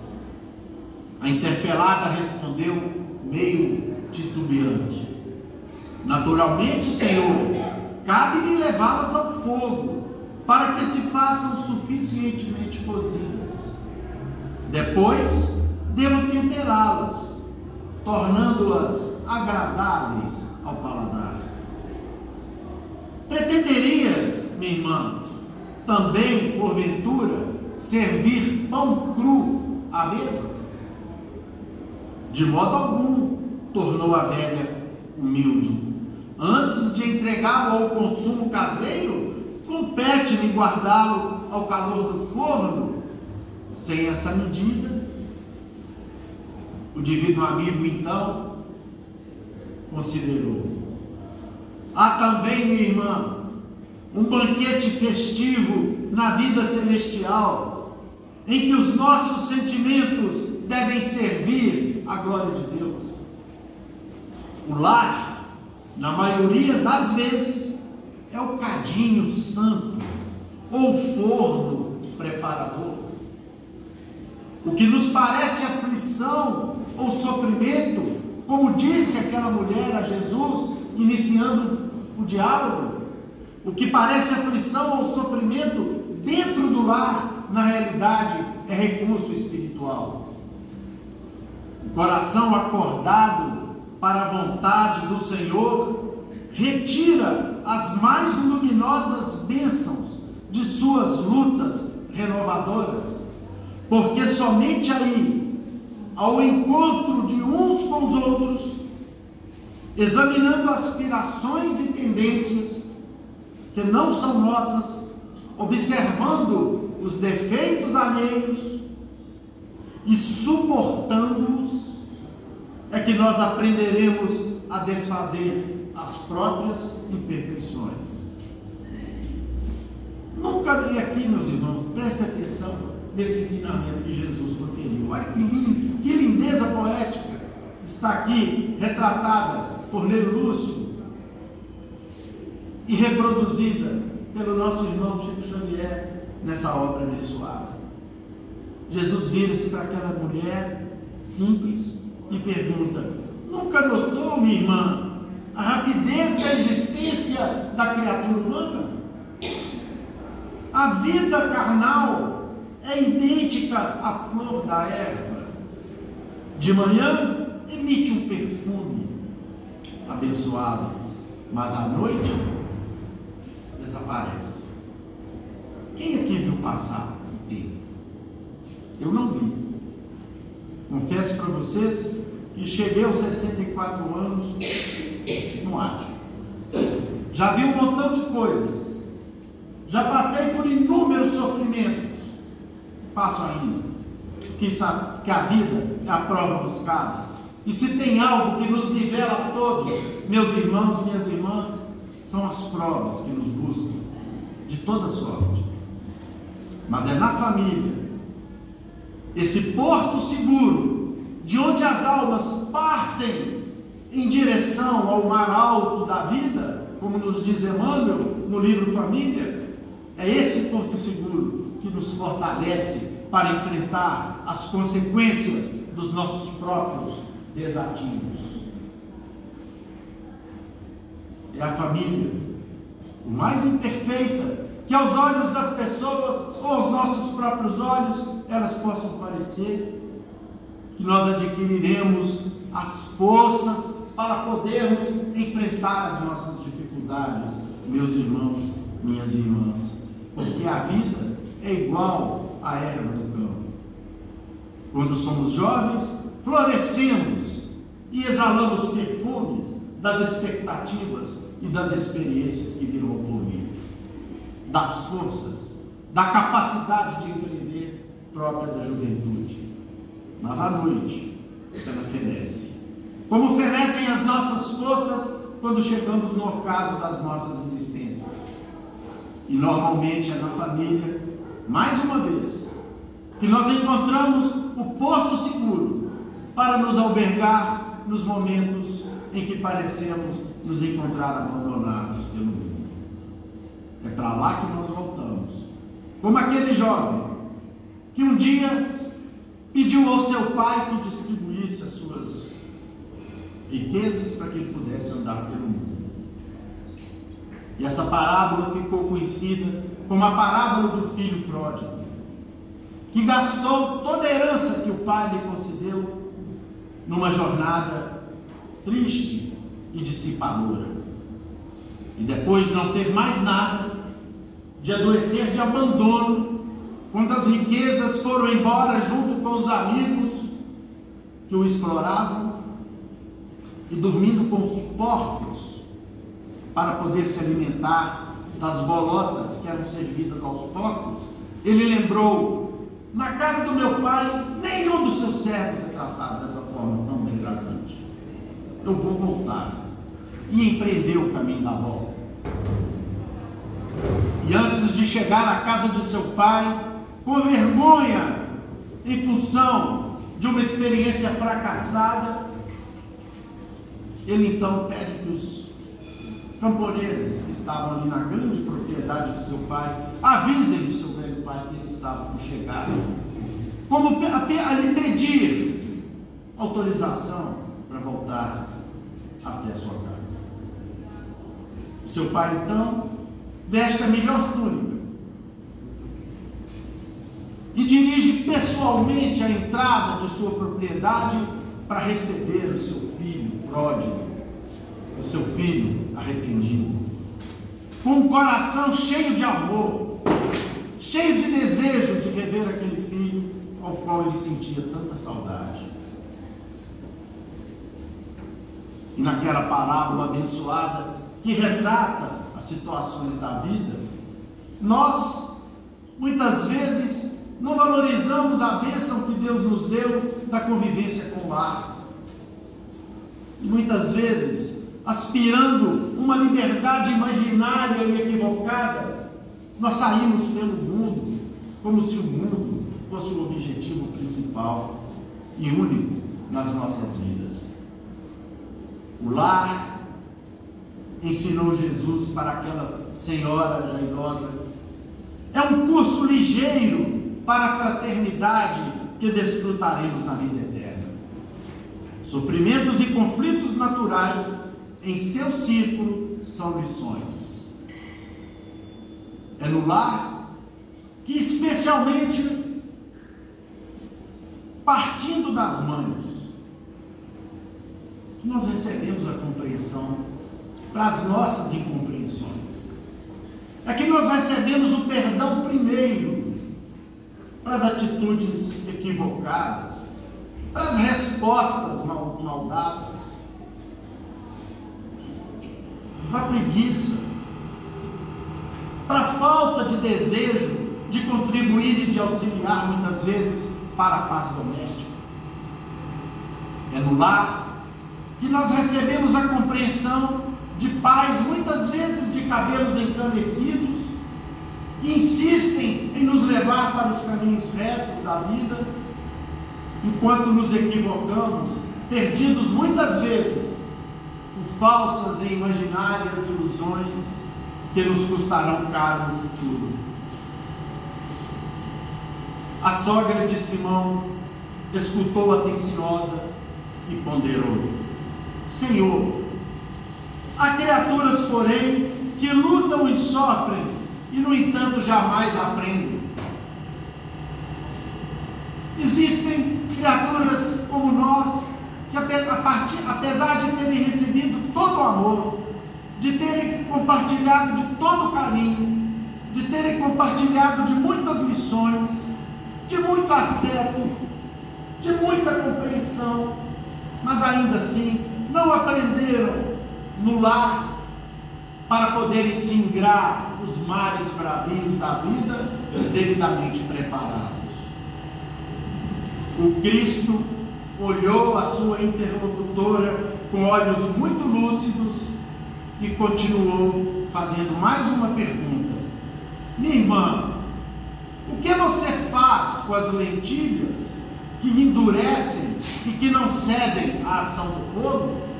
[SPEAKER 1] A interpelada respondeu meio titubeante: naturalmente, Senhor, cabe-me levá-las ao fogo, para que se façam suficientemente cozidas. Depois, devo temperá-las, tornando-as agradáveis ao paladar. Pretenderias, minha irmã, também, porventura, servir pão cru à mesa? De modo algum, tornou a velha humilde. Antes de entregá-lo ao consumo caseiro, compete-me guardá-lo ao calor do forno. Sem essa medida, o divino amigo então considerou: há também, minha irmã, um banquete festivo na vida celestial, em que os nossos sentimentos devem servir a glória de Deus. O lar, na maioria das vezes, é o cadinho santo ou forno preparador. O que nos parece aflição ou sofrimento, como disse aquela mulher a Jesus, iniciando o diálogo, o que parece aflição ou sofrimento dentro do lar, na realidade, é recurso espiritual. O coração acordado para a vontade do Senhor retira as mais luminosas bênçãos de suas lutas renovadoras, porque somente aí, ao encontro de uns com os outros, examinando aspirações e tendências que não são nossas, observando os defeitos alheios e suportando-os, é que nós aprenderemos a desfazer as próprias imperfeições. Nunca vi aqui, meus irmãos, prestem atenção nesse ensinamento que Jesus proferiu. Olha que lindeza poética está aqui retratada por Nero Lúcio e reproduzida pelo nosso irmão Chico Xavier nessa obra abençoada. Jesus vira-se para aquela mulher simples e pergunta: nunca notou, minha irmã, a rapidez da existência da criatura humana? A vida carnal é idêntica à flor da erva. De manhã emite um perfume abençoado, mas à noite desaparece. Quem aqui viu passar o tempo? Eu não vi. Confesso para vocês que cheguei aos 64 anos no acho. Já vi um montão de coisas. Já passei por inúmeros sofrimentos. Passo ainda. Que a vida é a prova buscada. E se tem algo que nos nivela a todos, meus irmãos, minhas irmãs, são as provas que nos buscam de toda sorte. Mas é na família, esse porto seguro, de onde as almas partem em direção ao mar alto da vida, como nos diz Emmanuel no livro Família, é esse porto seguro que nos fortalece para enfrentar as consequências dos nossos próprios desativos. É a família, o mais imperfeita, que aos olhos das pessoas, ou aos nossos próprios olhos, elas possam parecer, que nós adquiriremos as forças para podermos enfrentar as nossas dificuldades, meus irmãos, minhas irmãs, porque a vida é igual à erva do campo. Quando somos jovens, florescemos e exalamos perfumes das expectativas e das experiências que virão por vir, das forças, da capacidade de empreender própria da juventude. Mas à noite, ela fenece. Como fenecem as nossas forças quando chegamos no ocaso das nossas existências. E normalmente é na família, mais uma vez, que nós encontramos o porto seguro para nos albergar nos momentos em que parecemos nos encontrar abandonados pelo mundo. É para lá que nós voltamos. Como aquele jovem que um dia pediu ao seu pai que distribuísse as suas riquezas para que ele pudesse andar pelo mundo. E essa parábola ficou conhecida como a parábola do filho pródigo, que gastou toda a herança que o pai lhe concedeu numa jornada triste e dissipadora. E depois de não ter mais nada, de adoecer de abandono, quando as riquezas foram embora junto com os amigos que o exploravam, e dormindo com os porcos para poder se alimentar das bolotas que eram servidas aos porcos, ele lembrou: na casa do meu pai, nenhum dos seus servos é tratado dessa forma tão degradante. Eu vou voltar. E empreendeu o caminho da volta. E antes de chegar à casa de seu pai, com vergonha, em função de uma experiência fracassada, ele então pede que os camponeses que estavam ali na grande propriedade de seu pai avisem o seu velho pai que ele estava por chegar, como a lhe pedir autorização para voltar até a sua casa. Seu pai então veste a melhor túnica e dirige pessoalmente a entrada de sua propriedade para receber o seu filho pródigo, o seu filho arrependido, com um coração cheio de amor, cheio de desejo de rever aquele filho ao qual ele sentia tanta saudade. E naquela parábola abençoada que retrata as situações da vida, nós muitas vezes não valorizamos a bênção que Deus nos deu da convivência com o lar. E muitas vezes, aspirando uma liberdade imaginária e equivocada, nós saímos pelo mundo como se o mundo fosse o objetivo principal e único nas nossas vidas. O lar ensinou Jesus para aquela senhora já idosa. É um curso ligeiro para a fraternidade que desfrutaremos na vida eterna. Sofrimentos e conflitos naturais em seu círculo são lições. É no lar que, especialmente partindo das mães, que nós recebemos a compreensão para as nossas incompreensões. É que nós recebemos o perdão primeiro para as atitudes equivocadas, para as respostas mal dadas, para a preguiça, para a falta de desejo de contribuir e de auxiliar muitas vezes para a paz doméstica. É no lar que nós recebemos a compreensão de pais muitas vezes de cabelos encanecidos, que insistem em nos levar para os caminhos retos da vida, enquanto nos equivocamos, perdidos muitas vezes por falsas e imaginárias ilusões que nos custarão caro no futuro. A sogra de Simão escutou atenciosa e ponderou: Senhor, há criaturas, porém, que lutam e sofrem e, no entanto, jamais aprendem. Existem criaturas como nós que, apesar de terem recebido todo o amor, de terem compartilhado de todo o carinho, de terem compartilhado de muitas lições, de muito afeto, de muita compreensão, mas ainda assim não aprenderam no lar para poderem singrar os mares bravios da vida devidamente preparados. O Cristo olhou a sua interlocutora com olhos muito lúcidos e continuou fazendo mais uma pergunta: minha irmã, o que você faz com as lentilhas que endurecem e que não cedem à ação do fogo?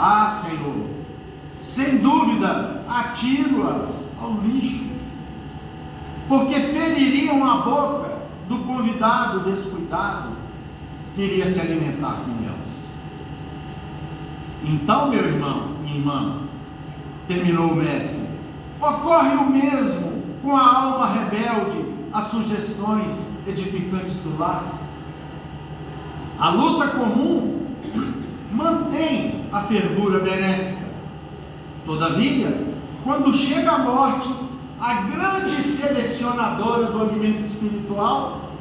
[SPEAKER 1] Ah, Senhor, sem dúvida, atiro-as ao lixo, porque feririam a boca do convidado descuidado que iria se alimentar com elas. Então, meu irmão, minha irmã, terminou o mestre, ocorre o mesmo com a alma rebelde às sugestões edificantes do lar. A luta comum mantém a fervura benéfica. Todavia, quando chega a morte, a grande selecionadora do alimento espiritual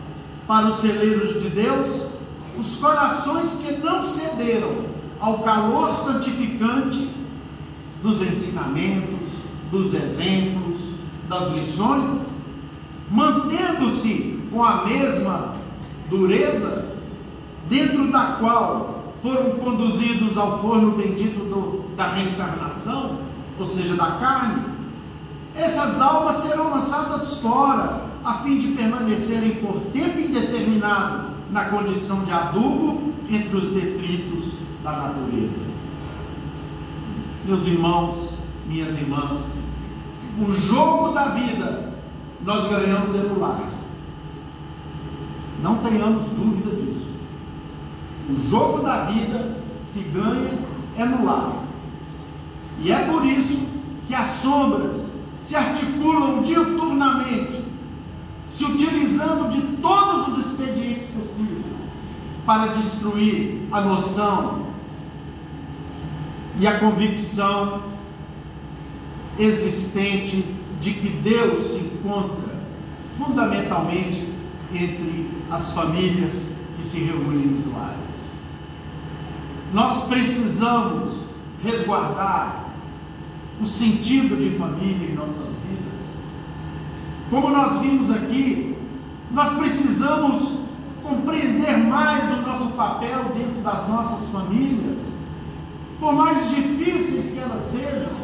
[SPEAKER 1] para os celeiros de Deus, os corações que não cederam ao calor santificante dos ensinamentos, dos exemplos, das lições, mantendo-se com a mesma dureza, dentro da qual foram conduzidos ao forno bendito da reencarnação, ou seja, da carne, essas almas serão lançadas fora, a fim de permanecerem por tempo indeterminado na condição de adubo entre os detritos da natureza. Meus irmãos, minhas irmãs, o jogo da vida nós ganhamos no lar. Não tenhamos dúvida disso. O jogo da vida se ganha no lar. E é por isso que as sombras se articulam diuturnamente, se utilizando de todos os expedientes possíveis para destruir a noção e a convicção existente de que Deus se encontra fundamentalmente entre as famílias que se reúnem nos lares. Nós precisamos resguardar o sentido de família em nossas vidas. Como nós vimos aqui, nós precisamos compreender mais o nosso papel dentro das nossas famílias, por mais difíceis que elas sejam.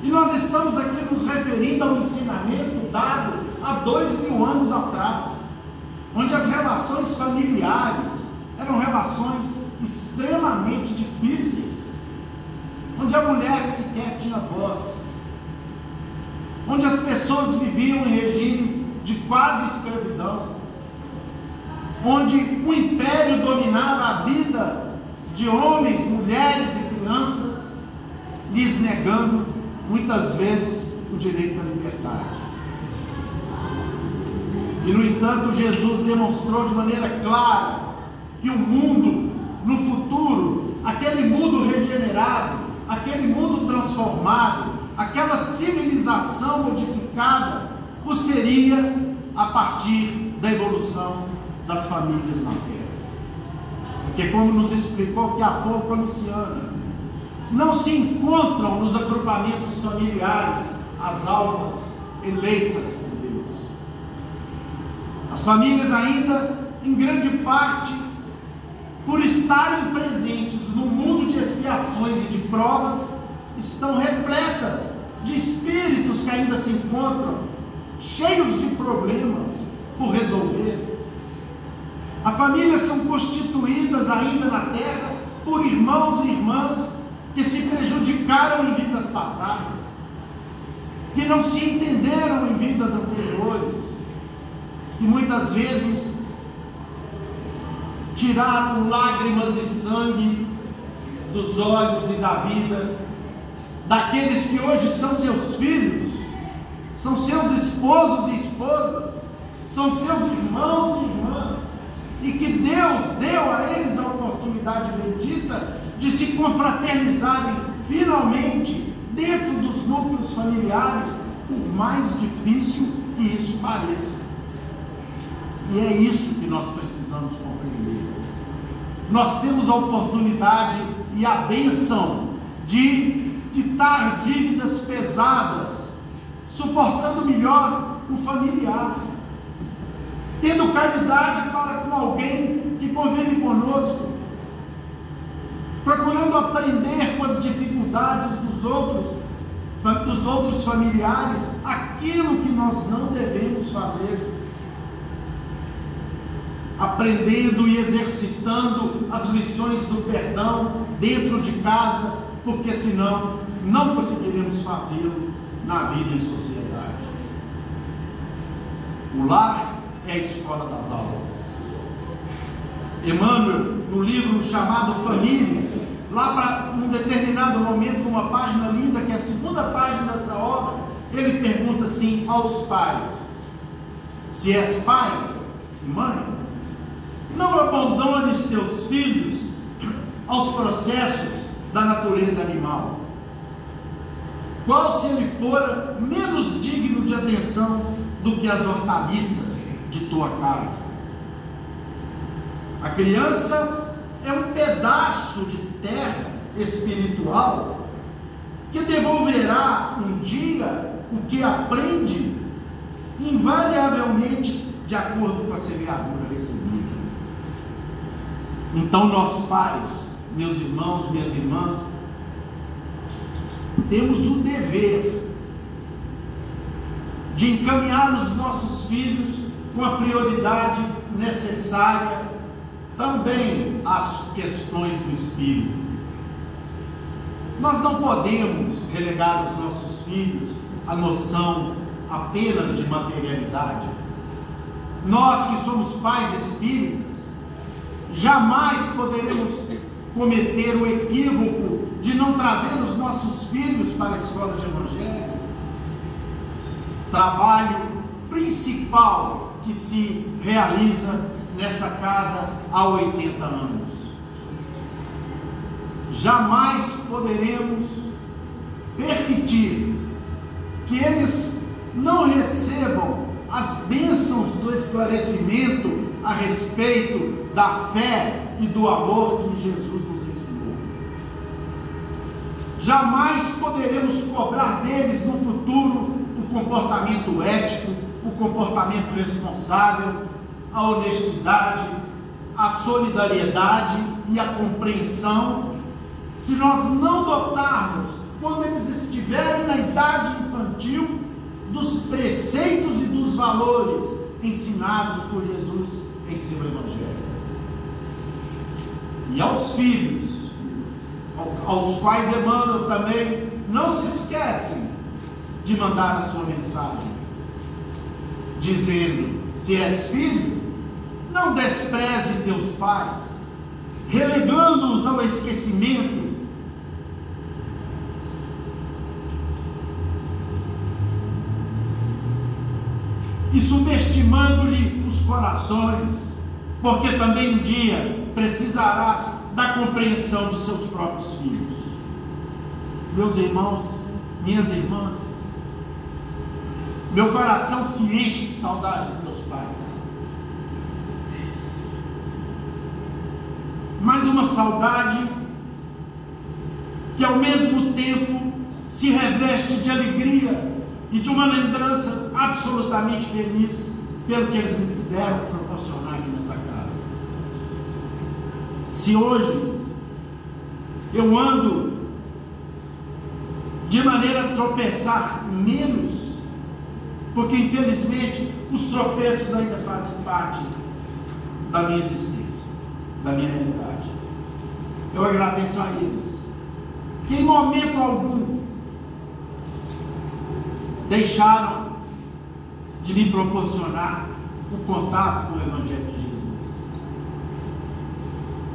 [SPEAKER 1] E nós estamos aqui nos referindo ao ensinamento dado há 2000 anos atrás, onde as relações familiares eram relações extremamente difíceis, onde a mulher sequer tinha voz, onde as pessoas viviam em regime de quase escravidão, onde o império dominava a vida de homens, mulheres e crianças, lhes negando muitas vezes o direito à liberdade. E no entanto, Jesus demonstrou de maneira clara que o mundo no futuro, aquele mundo regenerado, aquele mundo transformado, aquela civilização modificada, o seria a partir da evolução das famílias na Terra. Porque, como nos explicou aqui há pouco a Luciana, não se encontram nos agrupamentos familiares as almas eleitas por Deus. As famílias ainda, em grande parte, por estarem presentes no mundo de expiações e de provas, estão repletas de espíritos que ainda se encontram cheios de problemas por resolver. As famílias são constituídas ainda na terra por irmãos e irmãs que se prejudicaram em vidas passadas, que não se entenderam em vidas anteriores, que muitas vezes tiraram lágrimas e sangue dos olhos e da vida daqueles que hoje são seus filhos, são seus esposos e esposas, são seus irmãos e irmãs, e que Deus deu a eles a oportunidade bendita de se confraternizarem finalmente dentro dos núcleos familiares, por mais difícil que isso pareça. E é isso que nós precisamos compreender. Nós temos a oportunidade e a bênção de quitar dívidas pesadas, suportando melhor o familiar, tendo caridade para com alguém que convive conosco, procurando aprender com as dificuldades dos outros familiares aquilo que nós não devemos fazer, aprendendo e exercitando as lições do perdão dentro de casa, porque senão não conseguiremos fazê-lo na vida em sociedade. O lar é a escola das almas. Emmanuel, no livro chamado Família, lá para um determinado momento, numa página linda, que é a segunda página dessa obra, ele pergunta assim aos pais: se és pai, mãe, não abandones teus filhos aos processos da natureza animal, qual se ele fora menos digno de atenção do que as hortaliças de tua casa. A criança é um pedaço de terra espiritual que devolverá um dia o que aprende, invariavelmente de acordo com a semeadura recebida. Então nós pais, meus irmãos, minhas irmãs, temos o dever de encaminhar os nossos filhos com a prioridade necessária também às questões do espírito. Nós não podemos relegar os nossos filhos à noção apenas de materialidade. Nós que somos pais espíritas, jamais poderemos cometer o equívoco de não trazer os nossos filhos para a escola de evangelho. Trabalho principal que se realiza nessa casa há 80 anos. Jamais poderemos permitir que eles não recebam as bênçãos do esclarecimento a respeito da fé e do amor que Jesus nos ensinou. Jamais poderemos cobrar deles no futuro o comportamento ético, o comportamento responsável, a honestidade, a solidariedade e a compreensão, se nós não dotarmos, quando eles estiverem na idade infantil, dos preceitos e dos valores ensinados por Jesus em seu Evangelho. E aos filhos, aos quais Emmanuel também não se esquecem de mandar a sua mensagem, dizendo: se és filho, não despreze teus pais, relegando-os ao esquecimento, e subestimando-lhe os corações, porque também um dia precisarás da compreensão de seus próprios filhos. Meus irmãos, minhas irmãs, meu coração se enche de saudade dos meus pais, mas uma saudade que ao mesmo tempo se reveste de alegria e de uma lembrança absolutamente feliz pelo que eles me puderam proporcionar aqui nessa casa. Se hoje eu ando de maneira a tropeçar menos, porque infelizmente os tropeços ainda fazem parte da minha existência, da minha realidade, eu agradeço a eles, que em momento algum deixaram de me proporcionar o contato com o Evangelho de Jesus.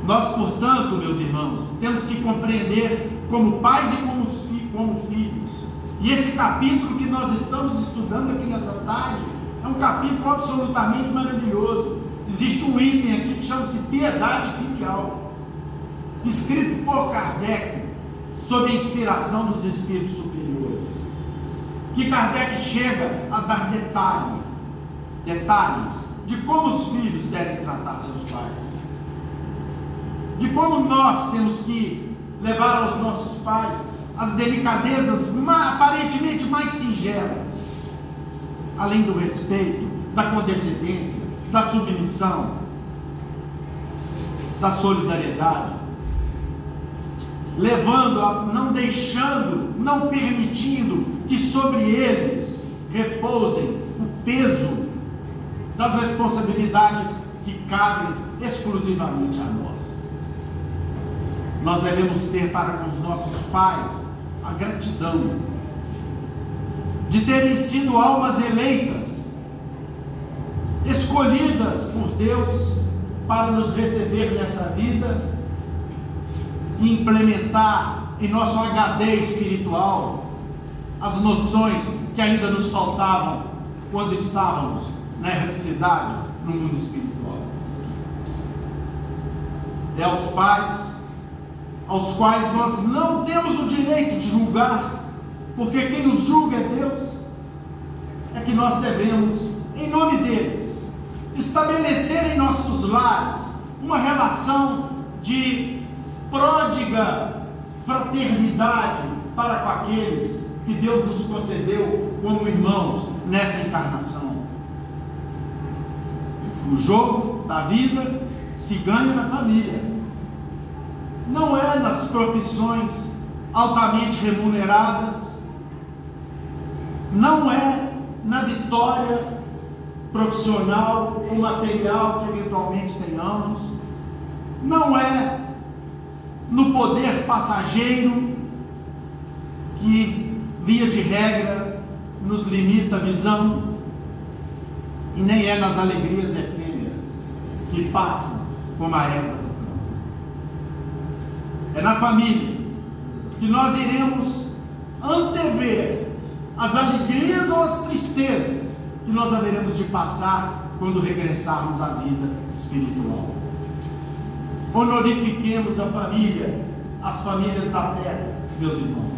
[SPEAKER 1] Nós, portanto, meus irmãos, temos que compreender como pais e como filhos. E esse capítulo que nós estamos estudando aqui nessa tarde é um capítulo absolutamente maravilhoso. Existe um item aqui que chama-se piedade filial, escrito por Kardec, sob a inspiração dos espíritos superiores, que Kardec chega a dar detalhes de como os filhos devem tratar seus pais, de como nós temos que levar aos nossos pais as delicadezas aparentemente mais singelas, além do respeito, da condescendência, da submissão, da solidariedade, levando a não deixando, não permitindo que sobre eles repousem o peso das responsabilidades que cabem exclusivamente a nós. nós devemos ter para com os nossos pais a gratidão de terem sido almas eleitas, escolhidas por Deus para nos receber nessa vida e implementar em nosso HD espiritual as noções que ainda nos faltavam quando estávamos na erraticidade no mundo espiritual. É aos pais aos quais nós não temos o direito de julgar, porque quem os julga é Deus, é que nós devemos, em nome deles, estabelecer em nossos lares uma relação de pródiga fraternidade para com aqueles que Deus nos concedeu como irmãos nessa encarnação. O jogo da vida se ganha na família, não é nas profissões altamente remuneradas, não é na vitória profissional ou material que eventualmente tenhamos, não é no poder passageiro que, via de regra, nos limita a visão, e nem é nas alegrias efêmeras que passam como a erva do campo. É na família que nós iremos antever as alegrias ou as tristezas que nós haveremos de passar quando regressarmos à vida espiritual. Honorifiquemos a família, as famílias da terra, meus irmãos.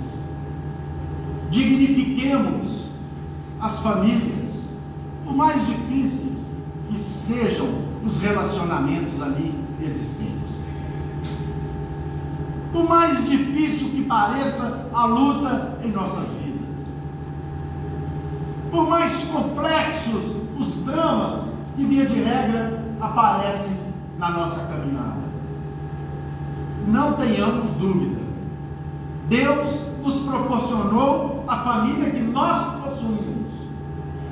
[SPEAKER 1] Dignifiquemos as famílias, por mais difíceis que sejam os relacionamentos ali existentes. Por mais difícil que pareça a luta em nossas vidas, por mais complexos os dramas que, via de regra, aparecem na nossa caminhada, não tenhamos dúvida, Deus nos proporcionou a família que nós possuímos,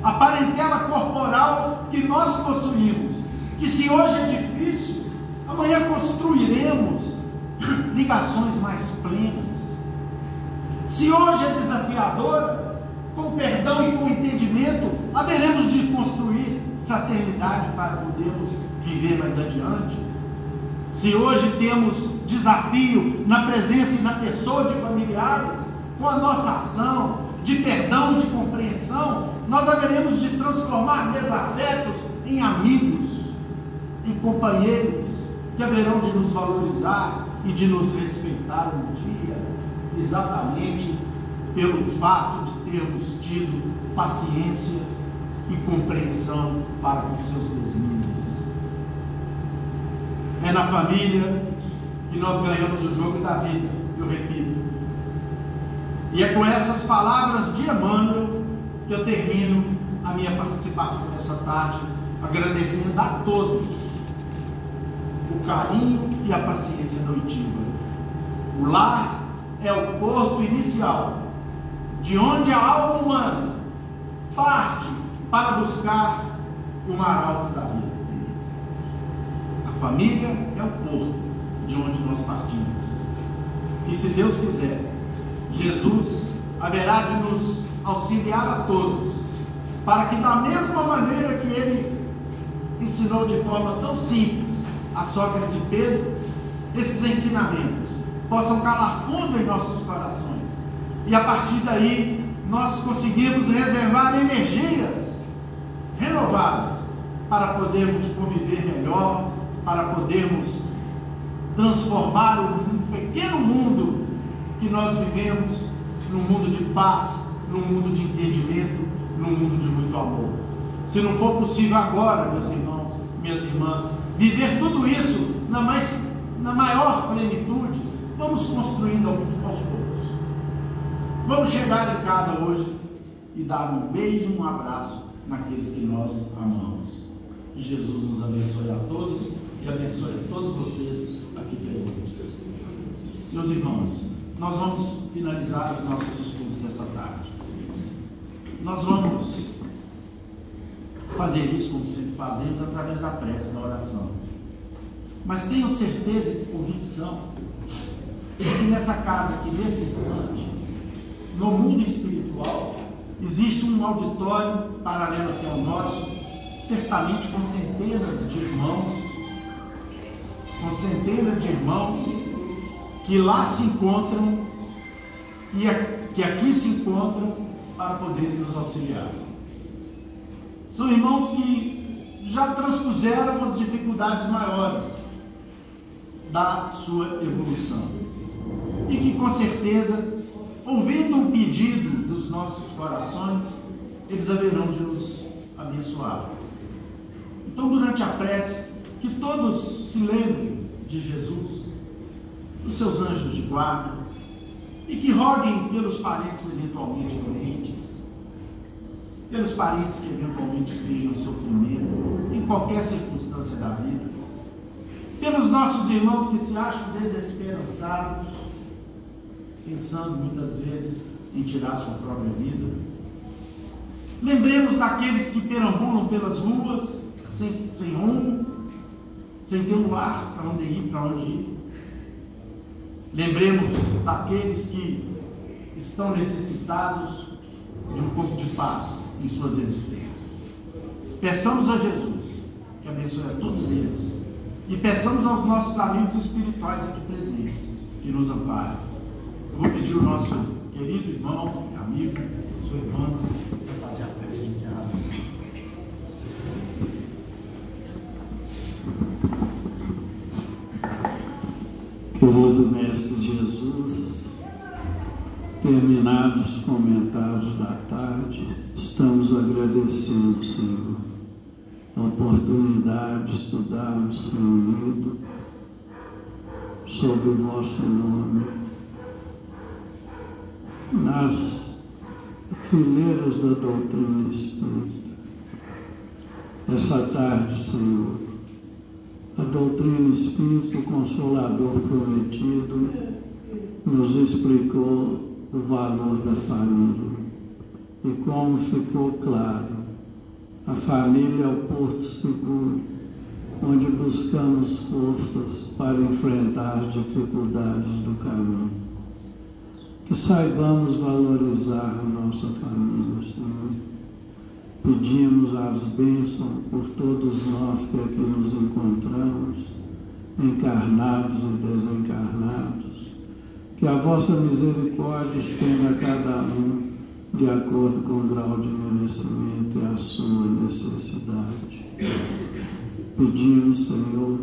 [SPEAKER 1] a parentela corporal que nós possuímos, que se hoje é difícil, amanhã construiremos ligações mais plenas. Se hoje é desafiadora, com perdão e com entendimento, haveremos de construir fraternidade para podermos viver mais adiante. Se hoje temos desafio na presença e na pessoa de familiares, com a nossa ação de perdão e de compreensão, nós haveremos de transformar desafetos em amigos, em companheiros que haverão de nos valorizar e de nos respeitar um dia, exatamente pelo fato de termos tido paciência e compreensão para com seus deslizes. É na família que nós ganhamos o jogo da vida, eu repito. E é com essas palavras de Emmanuel que eu termino a minha participação nessa tarde, agradecendo a todos o carinho e a paciência noitiva. O lar é o porto inicial, de onde a alma humana parte para buscar o mar alto da vida. A família é o porto de onde nós partimos. E se Deus quiser, Jesus haverá de nos auxiliar a todos, para que da mesma maneira que Ele ensinou de forma tão simples a sogra de Pedro, esses ensinamentos possam calar fundo em nossos corações, e a partir daí nós conseguimos reservar energias renovadas para podermos conviver melhor, para podermos transformar um pequeno mundo que nós vivemos num mundo de paz, num mundo de entendimento, num mundo de muito amor. Se não for possível agora, meus irmãos, minhas irmãs, viver tudo isso na maior plenitude, vamos construindo aos poucos. Vamos chegar em casa hoje e dar um beijo, um abraço naqueles que nós amamos. Que Jesus nos abençoe a todos e abençoe a todos vocês aqui presentes. Meus irmãos, nós vamos finalizar os nossos estudos dessa tarde. Nós vamos fazer isso, como sempre fazemos, através da prece, da oração. Mas tenham certeza e convicção que nessa casa aqui, nesse instante, no mundo espiritual, existe um auditório paralelo que é o nosso, certamente com centenas de irmãos, que lá se encontram e que aqui se encontram para poder nos auxiliar. São irmãos que já transpuseram as dificuldades maiores da sua evolução e que, com certeza, ouvindo um pedido dos nossos corações, eles haverão de nos abençoar. Então, durante a prece, que todos se lembrem de Jesus, dos seus anjos de guarda, e que roguem pelos parentes eventualmente doentes, pelos parentes que eventualmente estejam em sofrimento, em qualquer circunstância da vida, pelos nossos irmãos que se acham desesperançados, pensando muitas vezes em tirar sua própria vida. Lembremos daqueles que perambulam pelas ruas, sem rumo, sem ter um lar para onde ir. Lembremos daqueles que estão necessitados de um pouco de paz em suas existências. Peçamos a Jesus que abençoe a todos eles e peçamos aos nossos amigos espirituais aqui presentes que nos amparem. Eu vou pedir ao nosso querido irmão, amigo, o senhor Evandro, para fazer a prece de encerramento.
[SPEAKER 3] Querido Mestre Jesus, terminados os comentários da tarde, estamos agradecendo, Senhor, a oportunidade de estudarmos reunidos sob o vosso nome, nas fileiras da doutrina espírita. Essa tarde, Senhor, a doutrina espírita, o Consolador prometido, nos explicou o valor da família. E como ficou claro, a família é o porto seguro, onde buscamos forças para enfrentar as dificuldades do caminho. Que saibamos valorizar a nossa família, Senhor. Pedimos as bênçãos por todos nós que aqui nos encontramos, encarnados e desencarnados. Que a vossa misericórdia estenda a cada um de acordo com o grau de merecimento e a sua necessidade. Pedimos, Senhor,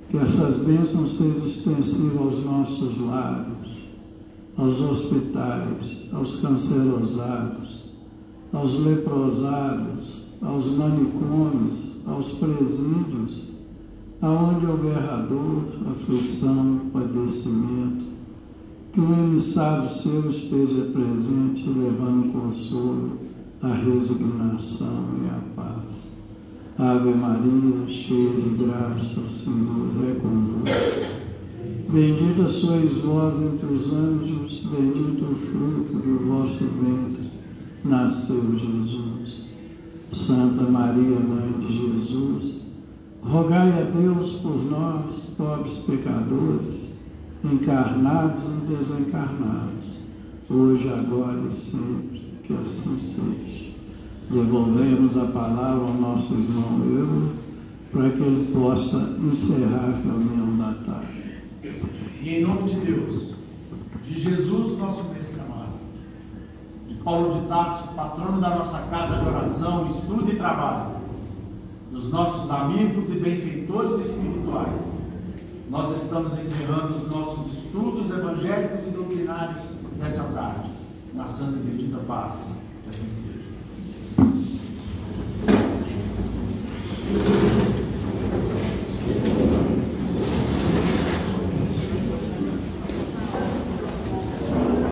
[SPEAKER 3] que essas bênçãos sejam extensivas aos nossos lares, aos hospitais, aos cancerosados, aos leprosários, aos manicômios, aos presídios, aonde houver dor, aflição, padecimento, que o emissário seu esteja presente, levando consolo, a resignação e a paz. Ave Maria, cheia de graça, o Senhor é convosco. Bendita sois vós entre os anjos, bendito o fruto do vosso ventre. Nasceu Jesus. Santa Maria, Mãe de Jesus, rogai a Deus por nós, pobres pecadores, encarnados e desencarnados, hoje, agora e sempre, que assim seja. Devolvemos a palavra ao nosso irmão Euro, para que ele possa encerrar a reunião da tarde.
[SPEAKER 1] E em nome de Deus, de Jesus, nosso mestre amado, de Paulo de Tarso, patrono da nossa casa de oração, estudo e trabalho, dos nossos amigos e benfeitores espirituais, nós estamos encerrando os nossos estudos evangélicos e doutrinários nessa tarde, na santa e bendita paz, que assim seja.